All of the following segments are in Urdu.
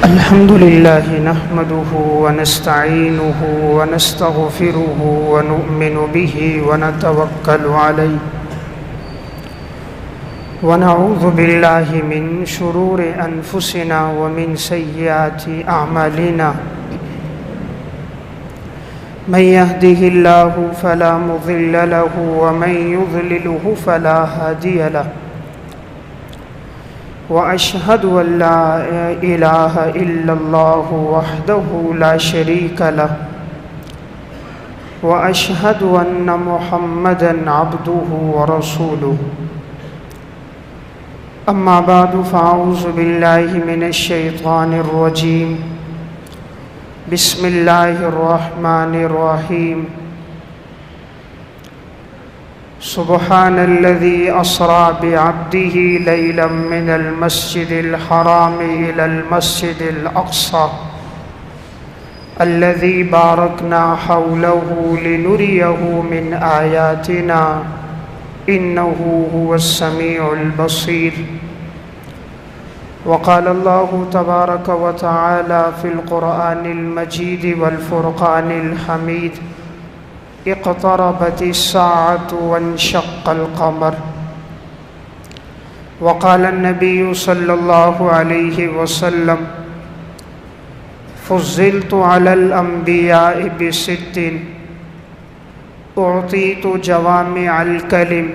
الحمد لله نحمده ونستعينه ونستغفره ونؤمن به ونتوكل عليه ونعوذ بالله من شرور أنفسنا ومن سيئات أعمالنا من يهده الله فلا مضل له ومن يضلله فلا هادي له وأشهد أن لا إله إلا الله وحده لا شريك له وأشهد أن محمدًا عبده ورسوله أما بعد فأعوذ بالله من الشيطان الرجيم بسم الله الرحمن الرحيم سبحان الذي أسرى بعبده ليلا من المسجد الحرام إلى المسجد الأقصى الذي باركنا حوله لنريه من آياتنا إنه هو السميع البصير وقال الله تبارك وتعالى في القرآن المجيد والفرقان الحميد اقتربت الساعة وانشق القمر وقال النبي صلى الله عليه وسلم فضلت على الأنبياء بست أعطيت جوامع الكلم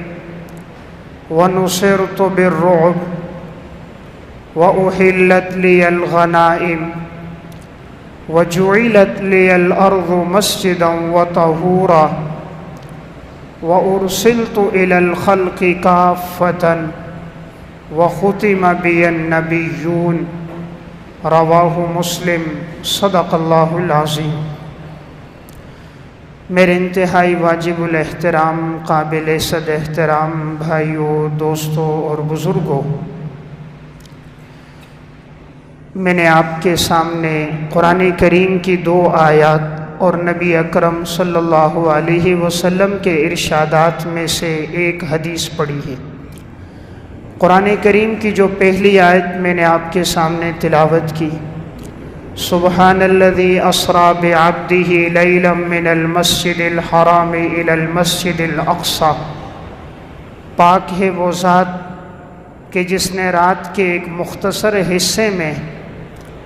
ونصرت بالرعب وأحلت لي الغنائم وجعلت لي الأرض مسجدا وطهورا وأرسلت إلى الخلق كافة وختم بي النبيون رواہ مسلم صدق اللہ العظیم۔ میرے انتہائی واجب الاحترام قابل صد احترام بھائیوں، دوستوں اور بزرگوں، میں نے آپ کے سامنے قرآن کریم کی 2 آیات اور نبی اکرم صلی اللہ علیہ وسلم کے ارشادات میں سے ایک حدیث پڑھی ہے۔ قرآن کریم کی جو پہلی آیت میں نے آپ کے سامنے تلاوت کی، سبحان الذی اسری بعبدہ لیلا من المسجد الحرام الی المسجد الاقصی، پاک ہے وہ ذات کہ جس نے رات کے ایک مختصر حصے میں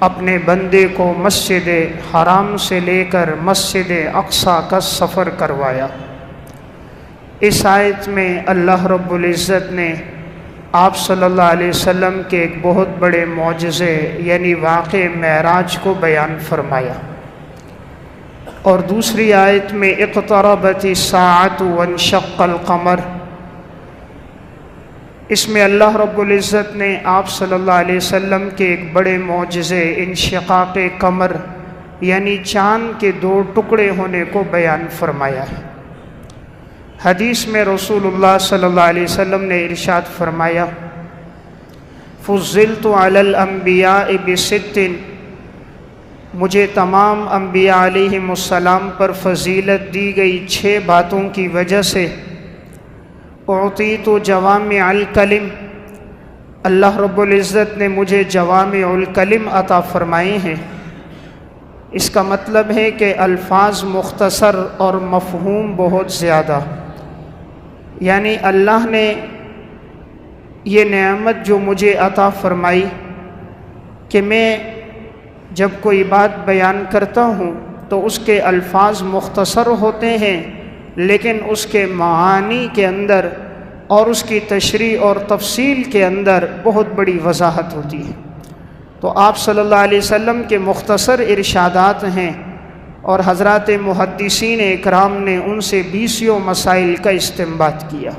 اپنے بندے کو مسجد حرام سے لے کر مسجد اقصی کا سفر کروایا۔ اس آیت میں اللہ رب العزت نے آپ صلی اللہ علیہ وسلم کے ایک بہت بڑے معجزے یعنی واقع معراج کو بیان فرمایا، اور دوسری آیت میں اقتربت الساعۃ وانشق القمر، اس میں اللہ رب العزت نے آپ صلی اللہ علیہ وسلم کے ایک بڑے معجزے انشقاق قمر یعنی چاند کے 2 ٹکڑے ہونے کو بیان فرمایا ہے۔ حدیث میں رسول اللہ صلی اللہ علیہ وسلم نے ارشاد فرمایا، فضلت علی الانبیاء بست، مجھے تمام انبیاء علیہم السلام پر فضیلت دی گئی 6 باتوں کی وجہ سے۔ اعطیت جوامع الکلم، اللہ رب العزت نے مجھے جوامع الکلم عطا فرمائے ہیں۔ اس کا مطلب ہے کہ الفاظ مختصر اور مفہوم بہت زیادہ، یعنی اللہ نے یہ نعمت جو مجھے عطا فرمائی کہ میں جب کوئی بات بیان کرتا ہوں تو اس کے الفاظ مختصر ہوتے ہیں، لیکن اس کے معانی کے اندر اور اس کی تشریح اور تفصیل کے اندر بہت بڑی وضاحت ہوتی ہے۔ تو آپ صلی اللہ علیہ وسلم کے مختصر ارشادات ہیں، اور حضرات محدثین اکرام نے ان سے 20 مسائل کا استنباط کیا،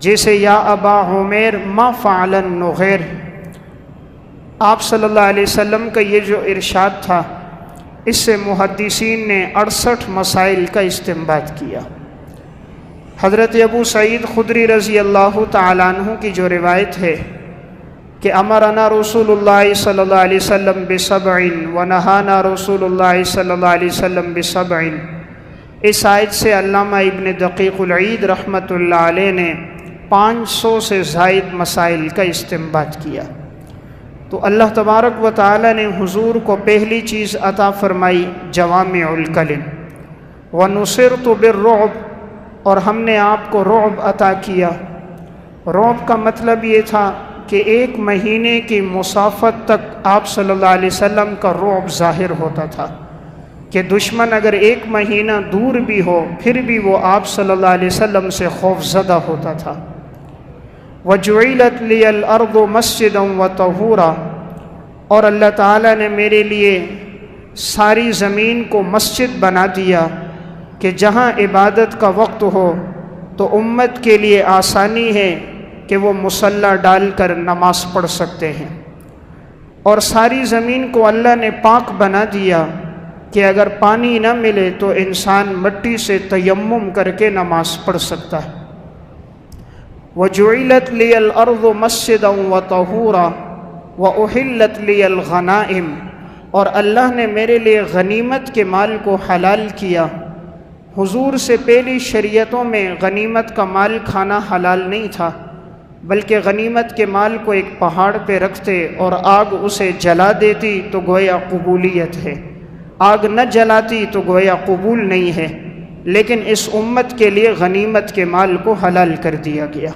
جیسے یا ابا عمیر ما فعل النغیر، آپ صلی اللہ علیہ وسلم کا یہ جو ارشاد تھا اس سے محدثین نے 68 مسائل کا استنباط کیا۔ حضرت ابو سعید خدری رضی اللہ تعالیٰ عنہ کی جو روایت ہے کہ امرنا رسول اللہ صلی اللہ علیہ وسلم بسبع ونہانا رسول اللہ صلی اللہ علیہ وسلم بسبع، اس آیت سے علامہ ابن دقیق العید رحمۃ اللہ علیہ نے 500 سے زائد مسائل کا استنباط کیا۔ تو اللہ تبارک و تعالی نے حضور کو پہلی چیز عطا فرمائی جوامع الکلم، وَنُصِرْتُ بِالرُّعْبِ، اور ہم نے آپ کو رعب عطا کیا۔ رعب کا مطلب یہ تھا کہ 1 مہینے کی مسافت تک آپ صلی اللہ علیہ وسلم کا رعب ظاہر ہوتا تھا کہ دشمن اگر 1 مہینہ دور بھی ہو پھر بھی وہ آپ صلی اللہ علیہ وسلم سے خوف زدہ ہوتا تھا۔ وَجُعِلَتْ لِيَ الْأَرْضُ مَسْجِدًا وَطَهُورًا، اور اللہ تعالیٰ نے میرے لیے ساری زمین کو مسجد بنا دیا کہ جہاں عبادت کا وقت ہو تو امت کے لیے آسانی ہے کہ وہ مصلی ڈال کر نماز پڑھ سکتے ہیں، اور ساری زمین کو اللہ نے پاک بنا دیا کہ اگر پانی نہ ملے تو انسان مٹی سے تیمم کر کے نماز پڑھ سکتا ہے۔ وَجُعِلَتْ لِيَ الْأَرْضُ مَسْجِدًا وَطَهُورًا وَأُحِلَّتْ لِيَ الْغَنَائِمُ، اور اللہ نے میرے لیے غنیمت کے مال کو حلال کیا۔ حضور سے پہلی شریعتوں میں غنیمت کا مال کھانا حلال نہیں تھا، بلکہ غنیمت کے مال کو ایک پہاڑ پہ رکھتے اور آگ اسے جلا دیتی تو گویا قبولیت ہے، آگ نہ جلاتی تو گویا قبول نہیں ہے، لیکن اس امت کے لیے غنیمت کے مال کو حلال کر دیا گیا۔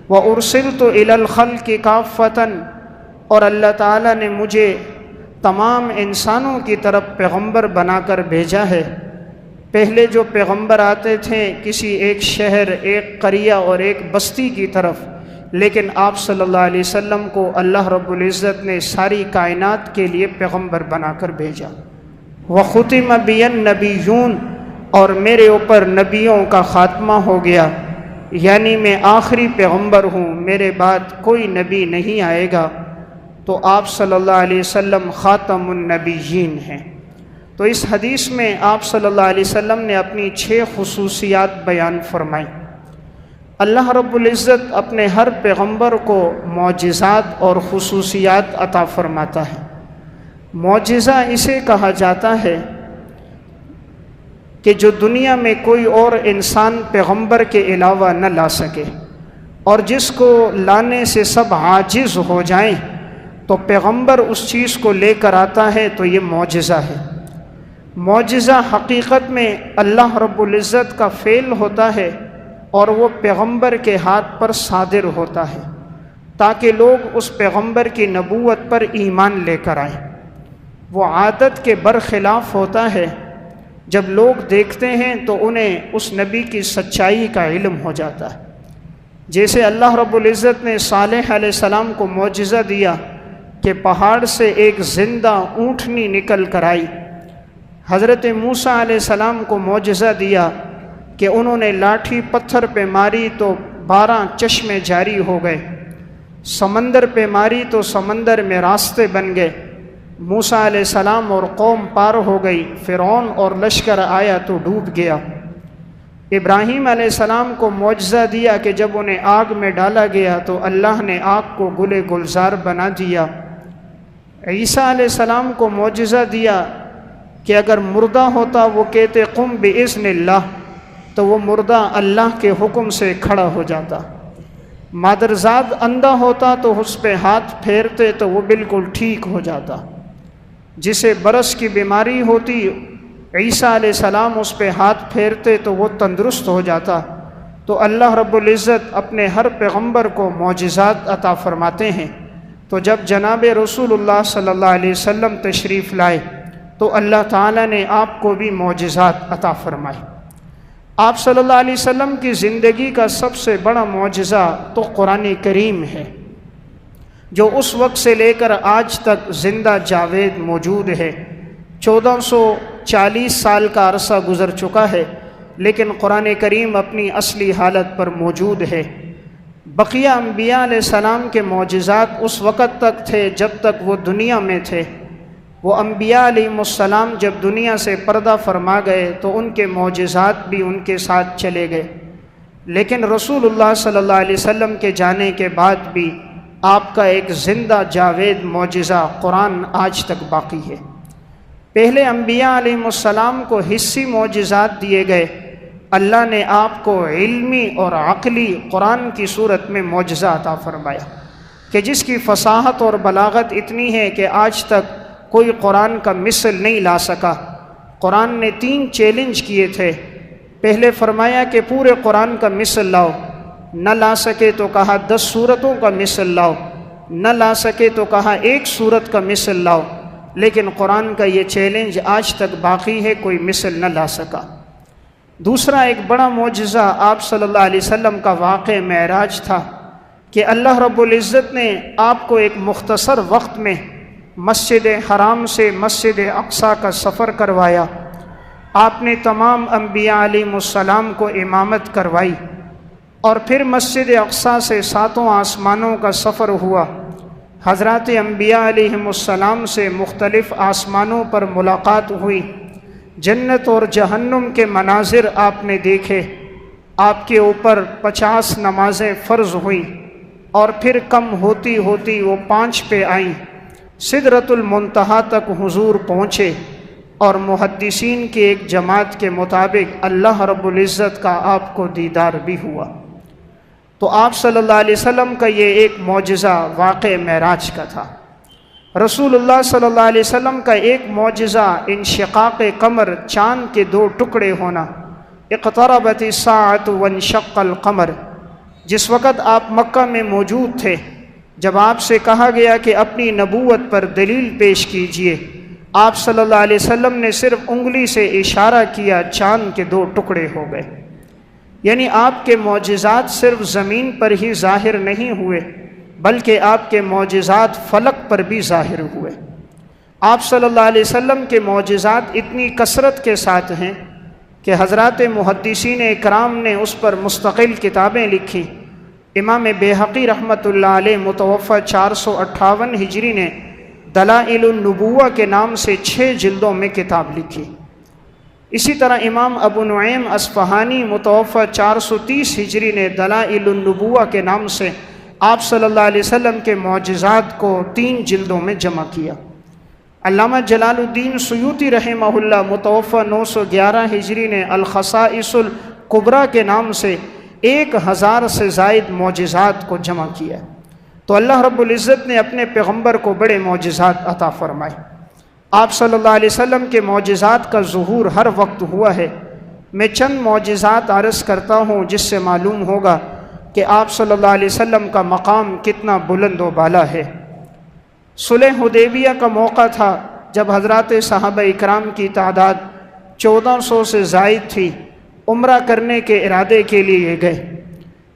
وَأُرْسِلْتُ إِلَى الْخَلْقِ كَافَّةً، اور اللہ تعالیٰ نے مجھے تمام انسانوں کی طرف پیغمبر بنا کر بھیجا ہے۔ پہلے جو پیغمبر آتے تھے کسی ایک شہر، ایک قریہ اور ایک بستی کی طرف، لیکن آپ صلی اللہ علیہ وسلم کو اللہ رب العزت نے ساری کائنات کے لیے پیغمبر بنا کر بھیجا۔ وَخُتِمَ بِيَ النَّبِيُّونَ، اور میرے اوپر نبیوں کا خاتمہ ہو گیا، یعنی میں آخری پیغمبر ہوں، میرے بعد کوئی نبی نہیں آئے گا، تو آپ صلی اللہ علیہ وسلم خاتم النبیین ہیں۔ تو اس حدیث میں آپ صلی اللہ علیہ وسلم نے اپنی 6 خصوصیات بیان فرمائیں۔ اللہ رب العزت اپنے ہر پیغمبر کو معجزات اور خصوصیات عطا فرماتا ہے۔ معجزہ اسے کہا جاتا ہے کہ جو دنیا میں کوئی اور انسان پیغمبر کے علاوہ نہ لا سکے، اور جس کو لانے سے سب عاجز ہو جائیں تو پیغمبر اس چیز کو لے کر آتا ہے، تو یہ معجزہ ہے۔ معجزہ حقیقت میں اللہ رب العزت کا فعل ہوتا ہے اور وہ پیغمبر کے ہاتھ پر صادر ہوتا ہے تاکہ لوگ اس پیغمبر کی نبوت پر ایمان لے کر آئیں۔ وہ عادت کے برخلاف ہوتا ہے، جب لوگ دیکھتے ہیں تو انہیں اس نبی کی سچائی کا علم ہو جاتا ہے۔ جیسے اللہ رب العزت نے صالح علیہ السلام کو معجزہ دیا کہ پہاڑ سے ایک زندہ اونٹنی نکل کر آئی، حضرت موسیٰ علیہ السلام کو معجزہ دیا کہ انہوں نے لاٹھی پتھر پہ ماری تو 12 چشمے جاری ہو گئے، سمندر پہ ماری تو سمندر میں راستے بن گئے، موسیٰ علیہ السلام اور قوم پار ہو گئی، فرعون اور لشکر آیا تو ڈوب گیا۔ ابراہیم علیہ السلام کو معجزہ دیا کہ جب انہیں آگ میں ڈالا گیا تو اللہ نے آگ کو گل گلزار بنا دیا۔ عیسیٰ علیہ السلام کو معجزہ دیا کہ اگر مردہ ہوتا وہ کہتے قم بإذن اللہ، تو وہ مردہ اللہ کے حکم سے کھڑا ہو جاتا۔ مادرزاد اندھا ہوتا تو اس پہ ہاتھ پھیرتے تو وہ بالکل ٹھیک ہو جاتا۔ جسے برس کی بیماری ہوتی عیسیٰ علیہ السلام اس پہ ہاتھ پھیرتے تو وہ تندرست ہو جاتا۔ تو اللہ رب العزت اپنے ہر پیغمبر کو معجزات عطا فرماتے ہیں۔ تو جب جناب رسول اللہ صلی اللہ علیہ وسلم تشریف لائے تو اللہ تعالیٰ نے آپ کو بھی معجزات عطا فرمائے۔ آپ صلی اللہ علیہ وسلم کی زندگی کا سب سے بڑا معجزہ تو قرآن کریم ہے، جو اس وقت سے لے کر آج تک زندہ جاوید موجود ہے۔ 1440 سال کا عرصہ گزر چکا ہے، لیکن قرآن کریم اپنی اصلی حالت پر موجود ہے۔ بقیہ انبیاء علیہ السلام کے معجزات اس وقت تک تھے جب تک وہ دنیا میں تھے۔ وہ انبیاء علیہ السلام جب دنیا سے پردہ فرما گئے تو ان کے معجزات بھی ان کے ساتھ چلے گئے، لیکن رسول اللہ صلی اللہ علیہ وسلم کے جانے کے بعد بھی آپ کا ایک زندہ جاوید معجزہ قرآن آج تک باقی ہے۔ پہلے انبیاء علیہ السلام کو حصی معجزات دیے گئے، اللہ نے آپ کو علمی اور عقلی قرآن کی صورت میں معجزہ عطا فرمایا۔ کہ جس کی فصاحت اور بلاغت اتنی ہے کہ آج تک کوئی قرآن کا مثل نہیں لا سکا۔ قرآن نے 3 چیلنج کیے تھے۔ پہلے فرمایا کہ پورے قرآن کا مثل لاؤ، نہ لا سکے تو کہا 10 سورتوں کا مثل لاؤ، نہ لا سکے تو کہا 1 سورت کا مثل لاؤ، لیکن قرآن کا یہ چیلنج آج تک باقی ہے، کوئی مثل نہ لا سکا۔ دوسرا ایک بڑا معجزہ آپ صلی اللہ علیہ وسلم کا واقع معراج تھا کہ اللہ رب العزت نے آپ کو ایک مختصر وقت میں مسجد حرام سے مسجد اقصیٰ کا سفر کروایا۔ آپ نے تمام انبیاء علیہم السلام کو امامت کروائی، اور پھر مسجد اقصیٰ سے 7 آسمانوں کا سفر ہوا۔ حضرات انبیاء علیہم السلام سے مختلف آسمانوں پر ملاقات ہوئی، جنت اور جہنم کے مناظر آپ نے دیکھے۔ آپ کے اوپر 50 نمازیں فرض ہوئیں، اور پھر کم ہوتی ہوتی وہ 5 پہ آئیں۔ سدرۃ المنتہا تک حضور پہنچے، اور محدثین کی ایک جماعت کے مطابق اللہ رب العزت کا آپ کو دیدار بھی ہوا۔ تو آپ صلی اللہ علیہ وسلم کا یہ ایک معجزہ واقع معراج کا تھا۔ رسول اللہ صلی اللہ علیہ وسلم کا ایک معجزہ انشقاق قمر، چاند کے 2 ٹکڑے ہونا۔ اقتربت الساعۃ وانشق القمر، جس وقت آپ مکہ میں موجود تھے، جب آپ سے کہا گیا کہ اپنی نبوت پر دلیل پیش کیجئے، آپ صلی اللہ علیہ وسلم نے صرف انگلی سے اشارہ کیا، چاند کے 2 ٹکڑے ہو گئے۔ یعنی آپ کے معجزات صرف زمین پر ہی ظاہر نہیں ہوئے، بلکہ آپ کے معجزات فلک پر بھی ظاہر ہوئے۔ آپ صلی اللہ علیہ وسلم کے معجزات اتنی کثرت کے ساتھ ہیں کہ حضرات محدثین اکرام نے اس پر مستقل کتابیں لکھی۔ امام بیہقی رحمۃ اللہ علیہ متوفی 458 ہجری نے دلائل النبوہ کے نام سے 6 جلدوں میں کتاب لکھی۔ اسی طرح امام ابو نعیم اصفہانی متوفی 430 ہجری نے دلائل النبوہ کے نام سے آپ صلی اللہ علیہ وسلم کے معجزات کو 3 جلدوں میں جمع کیا۔ علامہ جلال الدین سیوطی رحمہ اللہ متوفی 911 ہجری نے الخصائص الکبریٰ کے نام سے 1000 سے زائد معجزات کو جمع کیا۔ تو اللہ رب العزت نے اپنے پیغمبر کو بڑے معجزات عطا فرمائے۔ آپ صلی اللہ علیہ وسلم کے معجزات کا ظہور ہر وقت ہوا ہے۔ میں چند معجزات عرض کرتا ہوں جس سے معلوم ہوگا کہ آپ صلی اللہ علیہ وسلم کا مقام کتنا بلند و بالا ہے۔ صلح حدیبیہ کا موقع تھا جب حضرات صحابہ اکرام کی تعداد 1400 سے زائد تھی، عمرہ کرنے کے ارادے کے لیے گئے۔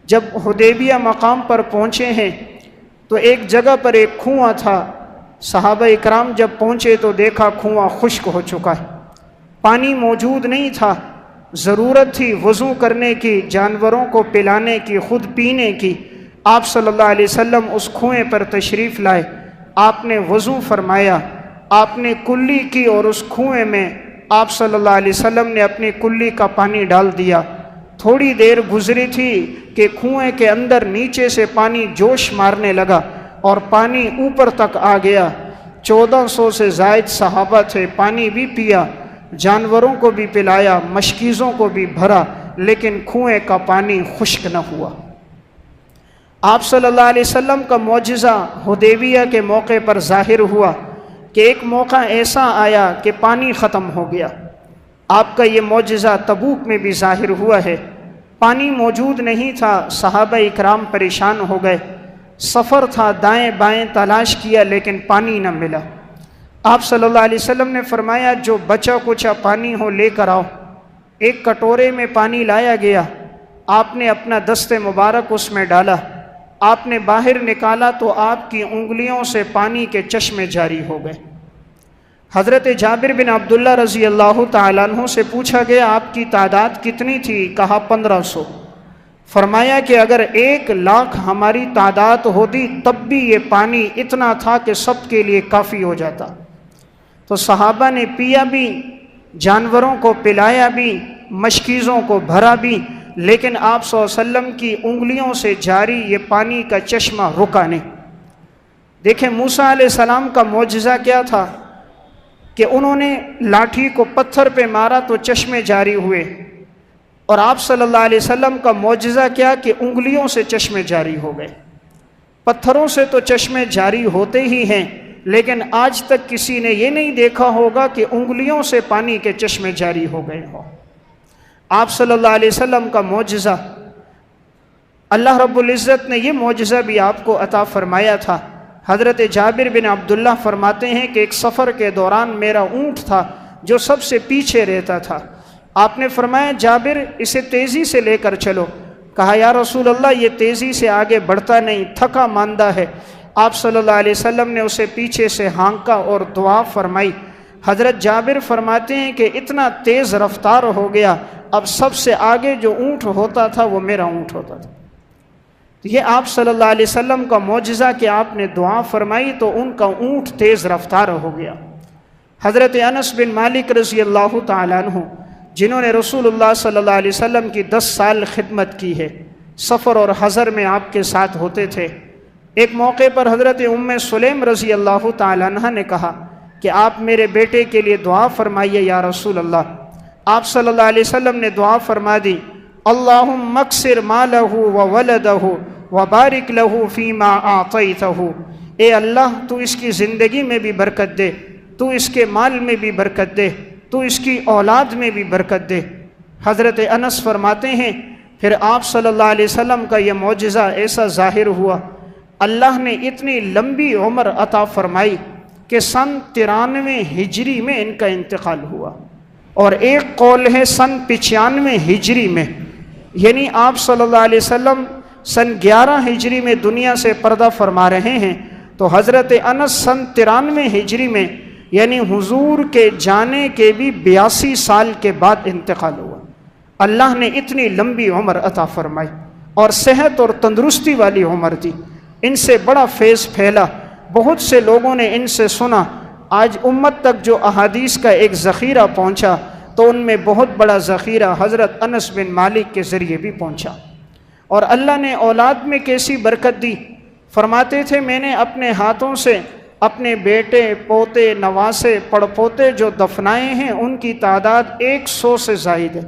جب حدیبیہ مقام پر پہنچے ہیں تو ایک جگہ پر ایک کنواں تھا۔ صحابہ اکرام جب پہنچے تو دیکھا کنواں خشک ہو چکا ہے، پانی موجود نہیں تھا۔ ضرورت تھی وضو کرنے کی، جانوروں کو پلانے کی، خود پینے کی۔ آپ صلی اللہ علیہ وسلم اس کنویں پر تشریف لائے، آپ نے وضو فرمایا، آپ نے کلی کی، اور اس کنویں میں آپ صلی اللہ علیہ وسلم نے اپنی کلی کا پانی ڈال دیا۔ تھوڑی دیر گزری تھی کہ کنویں کے اندر نیچے سے پانی جوش مارنے لگا اور پانی اوپر تک آ گیا۔ 1400 سے زائد صحابہ تھے، پانی بھی پیا، جانوروں کو بھی پلایا، مشکیزوں کو بھی بھرا، لیکن کنویں کا پانی خشک نہ ہوا۔ آپ صلی اللہ علیہ وسلم کا معجزہ حدیبیہ کے موقع پر ظاہر ہوا کہ ایک موقع ایسا آیا کہ پانی ختم ہو گیا۔ آپ کا یہ معجزہ تبوک میں بھی ظاہر ہوا ہے، پانی موجود نہیں تھا، صحابہ اکرام پریشان ہو گئے، سفر تھا، دائیں بائیں تلاش کیا لیکن پانی نہ ملا۔ آپ صلی اللہ علیہ وسلم نے فرمایا جو بچا کچا پانی ہو لے کر آؤ۔ ایک کٹورے میں پانی لایا گیا، آپ نے اپنا دست مبارک اس میں ڈالا، آپ نے باہر نکالا تو آپ کی انگلیوں سے پانی کے چشمے جاری ہو گئے۔ حضرت جابر بن عبداللہ رضی اللہ تعالیٰ عنہ سے پوچھا گیا آپ کی تعداد کتنی تھی؟ کہا 1500۔ فرمایا کہ اگر 1,00,000 ہماری تعداد ہوتی تب بھی یہ پانی اتنا تھا کہ سب کے لیے کافی ہو جاتا۔ تو صحابہ نے پیا بھی، جانوروں کو پلایا بھی، مشکیزوں کو بھرا بھی، لیکن آپ صلی اللہ علیہ وسلم کی انگلیوں سے جاری یہ پانی کا چشمہ رکا نہیں۔ دیکھیں موسیٰ علیہ السلام کا معجزہ کیا تھا کہ انہوں نے لاٹھی کو پتھر پہ مارا تو چشمے جاری ہوئے، اور آپ صلی اللہ علیہ وسلم کا معجزہ کیا کہ انگلیوں سے چشمے جاری ہو گئے۔ پتھروں سے تو چشمے جاری ہوتے ہی ہیں، لیکن آج تک کسی نے یہ نہیں دیکھا ہوگا کہ انگلیوں سے پانی کے چشمے جاری ہو گئے ہوں۔ آپ صلی اللہ علیہ وسلم کا معجزہ، اللہ رب العزت نے یہ معجزہ بھی آپ کو عطا فرمایا تھا۔ حضرت جابر بن عبداللہ فرماتے ہیں کہ ایک سفر کے دوران میرا اونٹ تھا جو سب سے پیچھے رہتا تھا۔ آپ نے فرمایا جابر اسے تیزی سے لے کر چلو۔ کہا یا رسول اللہ یہ تیزی سے آگے بڑھتا نہیں، تھکا ماندہ ہے۔ آپ صلی اللہ علیہ وسلم نے اسے پیچھے سے ہانکا اور دعا فرمائی۔ حضرت جابر فرماتے ہیں کہ اتنا تیز رفتار ہو گیا، اب سب سے آگے جو اونٹ ہوتا تھا وہ میرا اونٹ ہوتا تھا۔ یہ آپ صلی اللہ علیہ وسلم کا معجزہ کہ آپ نے دعا فرمائی تو ان کا اونٹ تیز رفتار ہو گیا۔ حضرت انس بن مالک رضی اللہ تعالیٰ عنہ، جنہوں نے رسول اللہ صلی اللہ علیہ وسلم کی 10 سال خدمت کی ہے، سفر اور حضر میں آپ کے ساتھ ہوتے تھے۔ ایک موقع پر حضرت ام سلیم رضی اللہ تعالیٰ عنہ نے کہا کہ آپ میرے بیٹے کے لیے دعا فرمائیے یا رسول اللہ۔ آپ صلی اللہ علیہ وسلم نے دعا فرما دی، اللہم اکثر مالہ وولدہ وبارک لہ فیما اعطیتہ، اے اللہ تو اس کی زندگی میں بھی برکت دے، تو اس کے مال میں بھی برکت دے، تو اس کی اولاد میں بھی برکت دے۔ حضرت انس فرماتے ہیں پھر آپ صلی اللہ علیہ وسلم کا یہ معجزہ ایسا ظاہر ہوا، اللہ نے اتنی لمبی عمر عطا فرمائی کہ سن 93 ہجری میں ان کا انتقال ہوا، اور ایک قول ہے سن 95 ہجری میں، یعنی آپ صلی اللہ علیہ وسلم سن 11 ہجری میں دنیا سے پردہ فرما رہے ہیں، تو حضرت انس سن 93 ہجری میں یعنی حضور کے جانے کے بھی 82 سال کے بعد انتقال ہوا۔ اللہ نے اتنی لمبی عمر عطا فرمائی اور صحت اور تندرستی والی عمر دی، ان سے بڑا فیض پھیلا، بہت سے لوگوں نے ان سے سنا۔ آج امت تک جو احادیث کا ایک ذخیرہ پہنچا تو ان میں بہت بڑا ذخیرہ حضرت انس بن مالک کے ذریعے بھی پہنچا۔ اور اللہ نے اولاد میں کیسی برکت دی، فرماتے تھے میں نے اپنے ہاتھوں سے اپنے بیٹے، پوتے، نواسے، پڑپوتے جو دفنائے ہیں ان کی تعداد 100 سے زائد ہے۔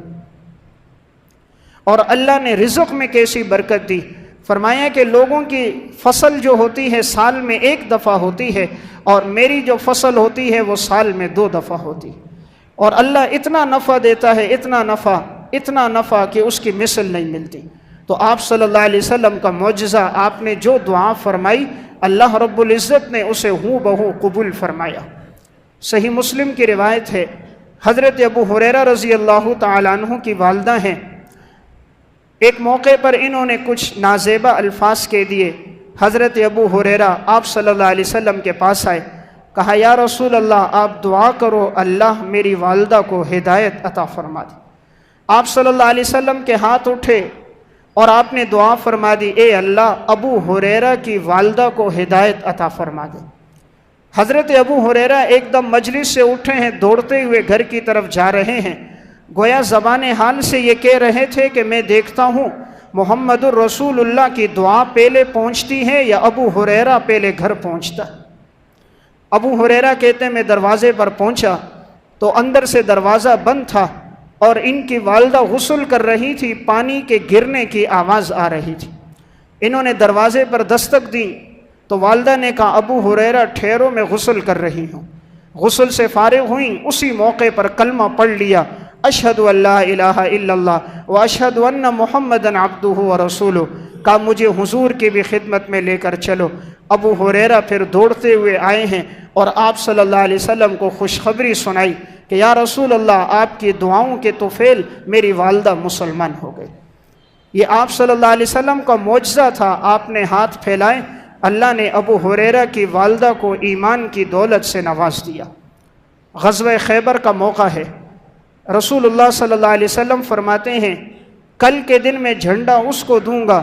اور اللہ نے رزق میں کیسی برکت دی، فرمایا کہ لوگوں کی فصل جو ہوتی ہے سال میں 1 دفعہ ہوتی ہے، اور میری جو فصل ہوتی ہے وہ سال میں 2 دفعہ ہوتی ہے۔ اور اللہ اتنا نفع دیتا ہے، اتنا نفع کہ اس کی مثل نہیں ملتی۔ تو آپ صلی اللہ علیہ وسلم کا معجزہ، آپ نے جو دعا فرمائی اللہ رب العزت نے اسے ہو بہو قبول فرمایا۔ صحیح مسلم کی روایت ہے، حضرت ابو ہریرہ رضی اللہ تعالیٰ عنہ کی والدہ ہیں، ایک موقع پر انہوں نے کچھ نازیبہ الفاظ کہہ دیے۔ حضرت ابو ہریرہ آپ صلی اللہ علیہ وسلم کے پاس آئے، کہا یا رسول اللہ آپ دعا کرو اللہ میری والدہ کو ہدایت عطا فرما دے۔ آپ صلی اللہ علیہ وسلم کے ہاتھ اٹھے اور آپ نے دعا فرما دی، اے اللہ ابو ہریرہ کی والدہ کو ہدایت عطا فرما دے۔ حضرت ابو ہریرہ ایک دم مجلس سے اٹھے ہیں، دوڑتے ہوئے گھر کی طرف جا رہے ہیں، گویا زبان حال سے یہ کہہ رہے تھے کہ میں دیکھتا ہوں محمد الرسول اللہ کی دعا پہلے پہنچتی ہے یا ابو ہریرہ پہلے گھر پہنچتا۔ ابو ہریرہ کہتے ہیں میں دروازے پر پہنچا تو اندر سے دروازہ بند تھا اور ان کی والدہ غسل کر رہی تھی، پانی کے گرنے کی آواز آ رہی تھی۔ انہوں نے دروازے پر دستک دی تو والدہ نے کہا ابو ہریرہ ٹھہرو میں غسل کر رہی ہوں۔ غسل سے فارغ ہوئیں، اسی موقع پر کلمہ پڑھ لیا، اشہد ان لا الہ الا اللہ و اشہد ان محمدًا عبدہ و رسولہ، کہا مجھے حضور کی بھی خدمت میں لے کر چلو۔ ابو ہریرہ پھر دوڑتے ہوئے آئے ہیں اور آپ صلی اللہ علیہ وسلم کو خوشخبری سنائی کہ یا رسول اللہ آپ کی دعاؤں کے طفیل میری والدہ مسلمان ہو گئی۔ یہ آپ صلی اللہ علیہ وسلم کا معجزہ تھا، آپ نے ہاتھ پھیلائے، اللہ نے ابو ہریرہ کی والدہ کو ایمان کی دولت سے نواز دیا۔ غزوہ خیبر کا موقع ہے، رسول اللہ صلی اللہ علیہ وسلم فرماتے ہیں کل کے دن میں جھنڈا اس کو دوں گا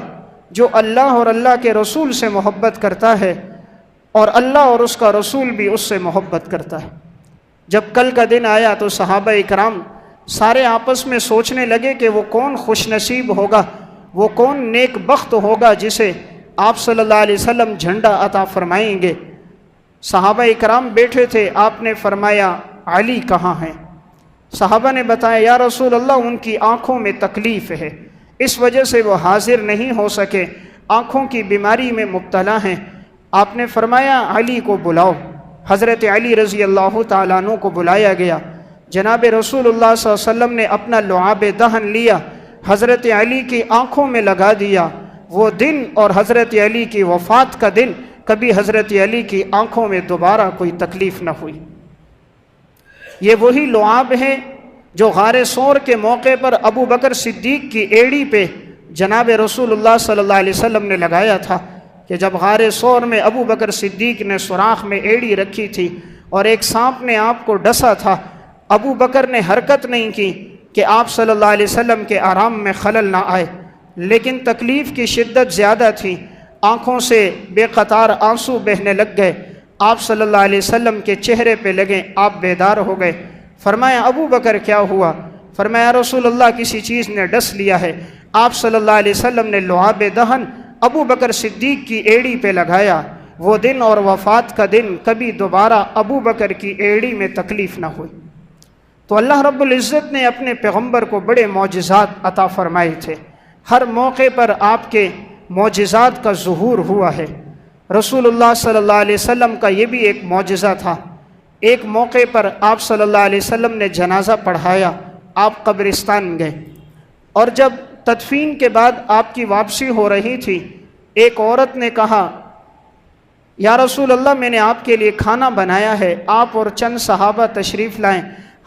جو اللہ اور اللہ کے رسول سے محبت کرتا ہے اور اللہ اور اس کا رسول بھی اس سے محبت کرتا ہے۔ جب کل کا دن آیا تو صحابہ اکرام سارے آپس میں سوچنے لگے کہ وہ کون خوش نصیب ہوگا، وہ کون نیک بخت ہوگا جسے آپ صلی اللہ علیہ وسلم جھنڈا عطا فرمائیں گے۔ صحابہ اکرام بیٹھے تھے، آپ نے فرمایا علی کہاں ہیں؟ صحابہ نے بتایا یا رسول اللہ ان کی آنکھوں میں تکلیف ہے، اس وجہ سے وہ حاضر نہیں ہو سکے۔ آنکھوں کی بیماری میں مبتلا ہیں۔ آپ نے فرمایا علی کو بلاؤ۔ حضرت علی رضی اللہ تعالیٰ عنہ کو بلایا گیا۔ جناب رسول اللہ صلی اللہ علیہ وسلم نے اپنا لعاب دہن لیا، حضرت علی کی آنکھوں میں لگا دیا۔ وہ دن اور حضرت علی کی وفات کا دن، کبھی حضرت علی کی آنکھوں میں دوبارہ کوئی تکلیف نہ ہوئی۔ یہ وہی لعاب ہے جو غار ثور کے موقع پر ابو بکر صدیق کی ایڑی پہ جناب رسول اللہ صلی اللہ علیہ وسلم نے لگایا تھا، کہ جب غار ثور میں ابو بکر صدیق نے سوراخ میں ایڑی رکھی تھی اور ایک سانپ نے آپ کو ڈسا تھا، ابو بکر نے حرکت نہیں کی کہ آپ صلی اللہ علیہ وسلم کے آرام میں خلل نہ آئے، لیکن تکلیف کی شدت زیادہ تھی، آنکھوں سے بے قطار آنسو بہنے لگ گئے، آپ صلی اللہ علیہ وسلم کے چہرے پہ لگے، آپ بیدار ہو گئے۔ فرمایا ابو بکر کیا ہوا؟ فرمایا رسول اللہ کسی چیز نے ڈس لیا ہے۔ آپ صلی اللہ علیہ وسلم نے لعاب دہن ابو بکر صدیق کی ایڑی پہ لگایا۔ وہ دن اور وفات کا دن، کبھی دوبارہ ابو بکر کی ایڑی میں تکلیف نہ ہوئی۔ تو اللہ رب العزت نے اپنے پیغمبر کو بڑے معجزات عطا فرمائے تھے، ہر موقع پر آپ کے معجزات کا ظہور ہوا ہے۔ رسول اللہ صلی اللہ علیہ وسلم کا یہ بھی ایک معجزہ تھا۔ ایک موقع پر آپ صلی اللہ علیہ وسلم نے جنازہ پڑھایا، آپ قبرستان گئے، اور جب تدفین کے بعد آپ کی واپسی ہو رہی تھی، ایک عورت نے کہا یا رسول اللہ میں نے آپ کے لیے کھانا بنایا ہے، آپ اور چند صحابہ تشریف لائیں،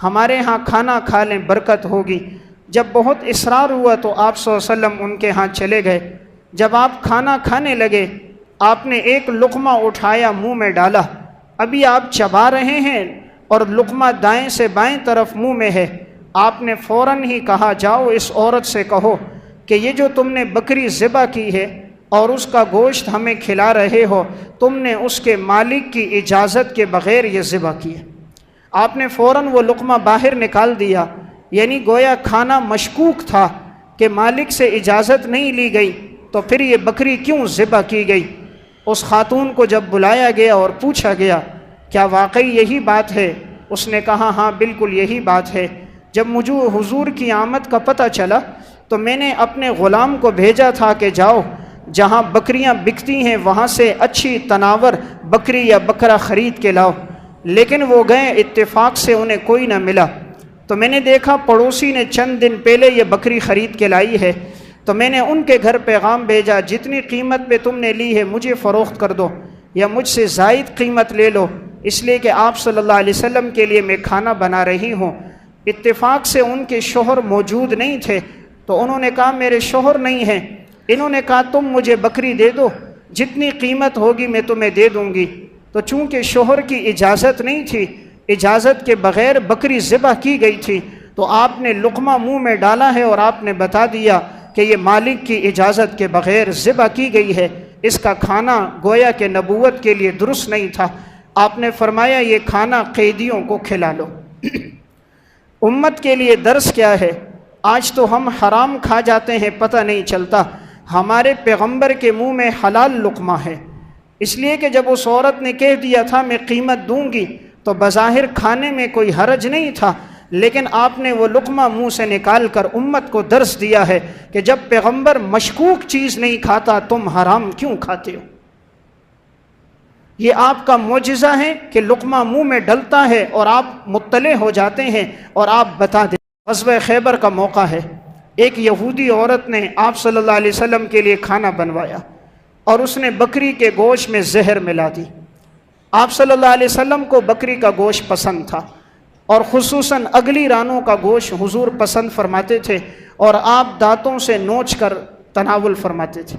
ہمارے ہاں کھانا کھا لیں، برکت ہوگی۔ جب بہت اصرار ہوا تو آپ صلی اللہ علیہ وسلم ان کے ہاں چلے گئے۔ جب آپ کھانا کھانے لگے، آپ نے ایک لقمہ اٹھایا، منہ میں ڈالا، ابھی آپ چبا رہے ہیں اور لقمہ دائیں سے بائیں طرف منہ میں ہے، آپ نے فوراً ہی کہا جاؤ اس عورت سے کہو کہ یہ جو تم نے بکری ذبح کی ہے اور اس کا گوشت ہمیں کھلا رہے ہو، تم نے اس کے مالک کی اجازت کے بغیر یہ ذبح کی ہے۔ آپ نے فوراً وہ لقمہ باہر نکال دیا، یعنی گویا کھانا مشکوک تھا کہ مالک سے اجازت نہیں لی گئی، تو پھر یہ بکری کیوں ذبح کی گئی؟ اس خاتون کو جب بلایا گیا اور پوچھا گیا کیا واقعی یہی بات ہے؟ اس نے کہا ہاں بالکل یہی بات ہے۔ جب مجھے حضور کی آمد کا پتہ چلا تو میں نے اپنے غلام کو بھیجا تھا کہ جاؤ جہاں بکریاں بکتی ہیں وہاں سے اچھی تناور بکری یا بکرا خرید کے لاؤ، لیکن وہ گئے، اتفاق سے انہیں کوئی نہ ملا۔ تو میں نے دیکھا پڑوسی نے چند دن پہلے یہ بکری خرید کے لائی ہے، تو میں نے ان کے گھر پیغام بھیجا جتنی قیمت پہ تم نے لی ہے مجھے فروخت کر دو یا مجھ سے زائد قیمت لے لو، اس لیے کہ آپ صلی اللہ علیہ وسلم کے لیے میں کھانا بنا رہی ہوں۔ اتفاق سے ان کے شوہر موجود نہیں تھے، تو انہوں نے کہا میرے شوہر نہیں ہیں۔ انہوں نے کہا تم مجھے بکری دے دو، جتنی قیمت ہوگی میں تمہیں دے دوں گی۔ تو چونکہ شوہر کی اجازت نہیں تھی، اجازت کے بغیر بکری ذبح کی گئی تھی، تو آپ نے لقمہ منہ میں ڈالا ہے اور آپ نے بتا دیا کہ یہ مالک کی اجازت کے بغیر ذبح کی گئی ہے، اس کا کھانا گویا کہ نبوت کے لیے درست نہیں تھا۔ آپ نے فرمایا یہ کھانا قیدیوں کو کھلا لو۔ امت کے لیے درس کیا ہے؟ آج تو ہم حرام کھا جاتے ہیں، پتہ نہیں چلتا، ہمارے پیغمبر کے منہ میں حلال لقمہ ہے، اس لیے کہ جب اس عورت نے کہہ دیا تھا میں قیمت دوں گی تو بظاہر کھانے میں کوئی حرج نہیں تھا، لیکن آپ نے وہ لقمہ منہ سے نکال کر امت کو درس دیا ہے کہ جب پیغمبر مشکوک چیز نہیں کھاتا تم حرام کیوں کھاتے ہو؟ یہ آپ کا معجزہ ہے کہ لقمہ منہ میں ڈلتا ہے اور آپ مطلع ہو جاتے ہیں اور آپ بتا دیں۔ غزوہ خیبر کا موقع ہے، ایک یہودی عورت نے آپ صلی اللہ علیہ وسلم کے لیے کھانا بنوایا اور اس نے بکری کے گوشت میں زہر ملا دی۔ آپ صلی اللہ علیہ وسلم کو بکری کا گوشت پسند تھا اور خصوصاً اگلی رانوں کا گوشت حضور پسند فرماتے تھے اور آپ دانتوں سے نوچ کر تناول فرماتے تھے۔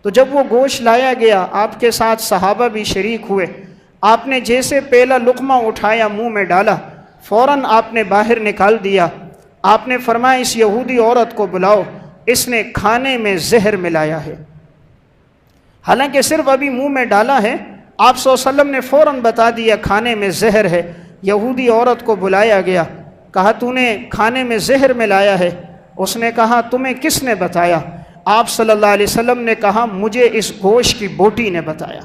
تو جب وہ گوشت لایا گیا آپ کے ساتھ صحابہ بھی شریک ہوئے، آپ نے جیسے پہلا لقمہ اٹھایا منہ میں ڈالا، فوراً آپ نے باہر نکال دیا۔ آپ نے فرمایا اس یہودی عورت کو بلاؤ، اس نے کھانے میں زہر ملایا ہے۔ حالانکہ صرف ابھی منہ میں ڈالا ہے، آپ صلی اللہ علیہ وسلم نے فوراً بتا دیا کھانے میں زہر ہے۔ یہودی عورت کو بلایا گیا، کہا تو نے کھانے میں زہر ملایا ہے؟ اس نے کہا تمہیں کس نے بتایا؟ آپ صلی اللہ علیہ وسلم نے کہا مجھے اس گوشت کی بوٹی نے بتایا،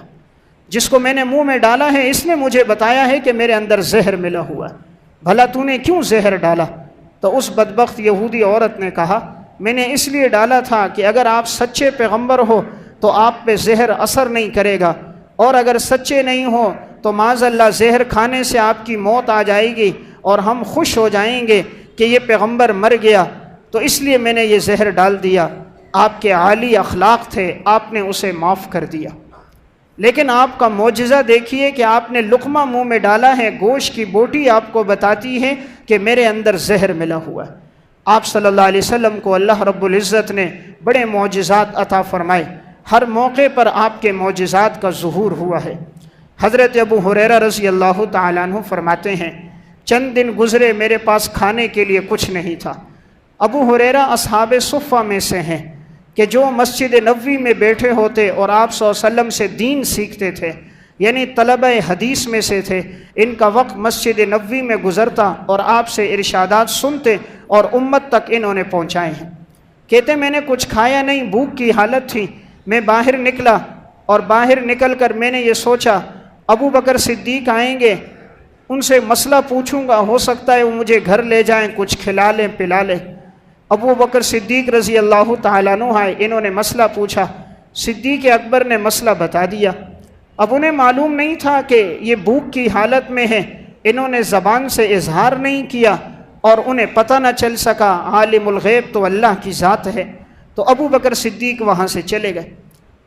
جس کو میں نے منہ میں ڈالا ہے اس نے مجھے بتایا ہے کہ میرے اندر زہر ملا ہوا ہے، بھلا تو نے کیوں زہر ڈالا؟ تو اس بدبخت یہودی عورت نے کہا میں نے اس لیے ڈالا تھا کہ اگر آپ سچے پیغمبر ہو تو آپ پہ زہر اثر نہیں کرے گا، اور اگر سچے نہیں ہو تو معاذ اللہ زہر کھانے سے آپ کی موت آ جائے گی اور ہم خوش ہو جائیں گے کہ یہ پیغمبر مر گیا، تو اس لیے میں نے یہ زہر ڈال دیا۔ آپ کے عالی اخلاق تھے، آپ نے اسے معاف کر دیا۔ لیکن آپ کا معجزہ دیکھیے کہ آپ نے لقمہ منہ میں ڈالا ہے، گوشت کی بوٹی آپ کو بتاتی ہے کہ میرے اندر زہر ملا ہوا ہے۔ آپ صلی اللہ علیہ وسلم کو اللہ رب العزت نے بڑے معجزات عطا فرمائے، ہر موقع پر آپ کے معجزات کا ظہور ہوا ہے۔ حضرت ابو ہریرہ رضی اللہ تعالیٰ عنہ فرماتے ہیں، چند دن گزرے میرے پاس کھانے کے لیے کچھ نہیں تھا۔ ابو ہریرہ اصحاب صفہ میں سے ہیں کہ جو مسجد نبوی میں بیٹھے ہوتے اور آپ صلی اللہ علیہ وسلم سے دین سیکھتے تھے، یعنی طلبہ حدیث میں سے تھے۔ ان کا وقت مسجد نبوی میں گزرتا اور آپ سے ارشادات سنتے اور امت تک انہوں نے پہنچائے ہیں۔ کہتے میں نے کچھ کھایا نہیں، بھوک کی حالت تھی، میں باہر نکلا اور باہر نکل کر میں نے یہ سوچا ابو بکر صدیق آئیں گے، ان سے مسئلہ پوچھوں گا، ہو سکتا ہے وہ مجھے گھر لے جائیں، کچھ کھلا لیں پلا لیں۔ ابو بکر صدیق رضی اللہ تعالیٰ عنہ آئے، انہوں نے مسئلہ پوچھا، صدیق اکبر نے مسئلہ بتا دیا۔ اب انہیں معلوم نہیں تھا کہ یہ بھوک کی حالت میں ہے، انہوں نے زبان سے اظہار نہیں کیا اور انہیں پتہ نہ چل سکا، عالم الغیب تو اللہ کی ذات ہے۔ تو ابو بکر صدیق وہاں سے چلے گئے۔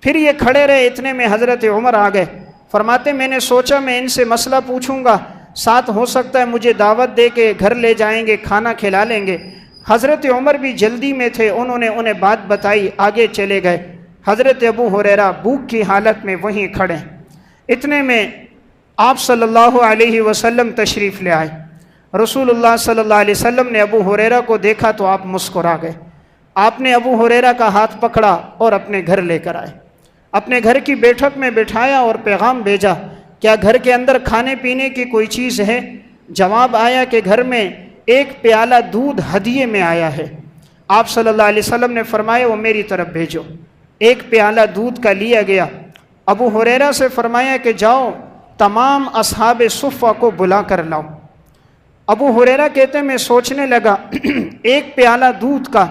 پھر یہ کھڑے رہے، اتنے میں حضرت عمر آ گئے۔ فرماتے میں نے سوچا میں ان سے مسئلہ پوچھوں گا، ساتھ ہو سکتا ہے مجھے دعوت دے کے گھر لے جائیں گے، کھانا کھلا لیں گے۔ حضرت عمر بھی جلدی میں تھے، انہوں نے انہیں بات بتائی، آگے چلے گئے۔ حضرت ابو ہریرہ بھوک کی حالت میں وہیں کھڑے۔ اتنے میں آپ صلی اللہ علیہ وسلم تشریف لے آئے۔ رسول اللہ صلی اللہ علیہ وسلم نے ابو ہریرہ کو دیکھا تو آپ مسکرا گئے۔ آپ نے ابو ہریرہ کا ہاتھ پکڑا اور اپنے گھر لے کر آئے، اپنے گھر کی بیٹھک میں بٹھایا اور پیغام بھیجا، کیا گھر کے اندر کھانے پینے کی کوئی چیز ہے؟ جواب آیا کہ گھر میں ایک پیالہ دودھ ہدیے میں آیا ہے۔ آپ صلی اللہ علیہ وسلم نے فرمایا وہ میری طرف بھیجو۔ ایک پیالہ دودھ کا لیا گیا۔ ابو ہریرہ سے فرمایا کہ جاؤ تمام اصحاب صفہ کو بلا کر لاؤ۔ ابو ہریرہ کہتے میں سوچنے لگا ایک پیالہ دودھ کا،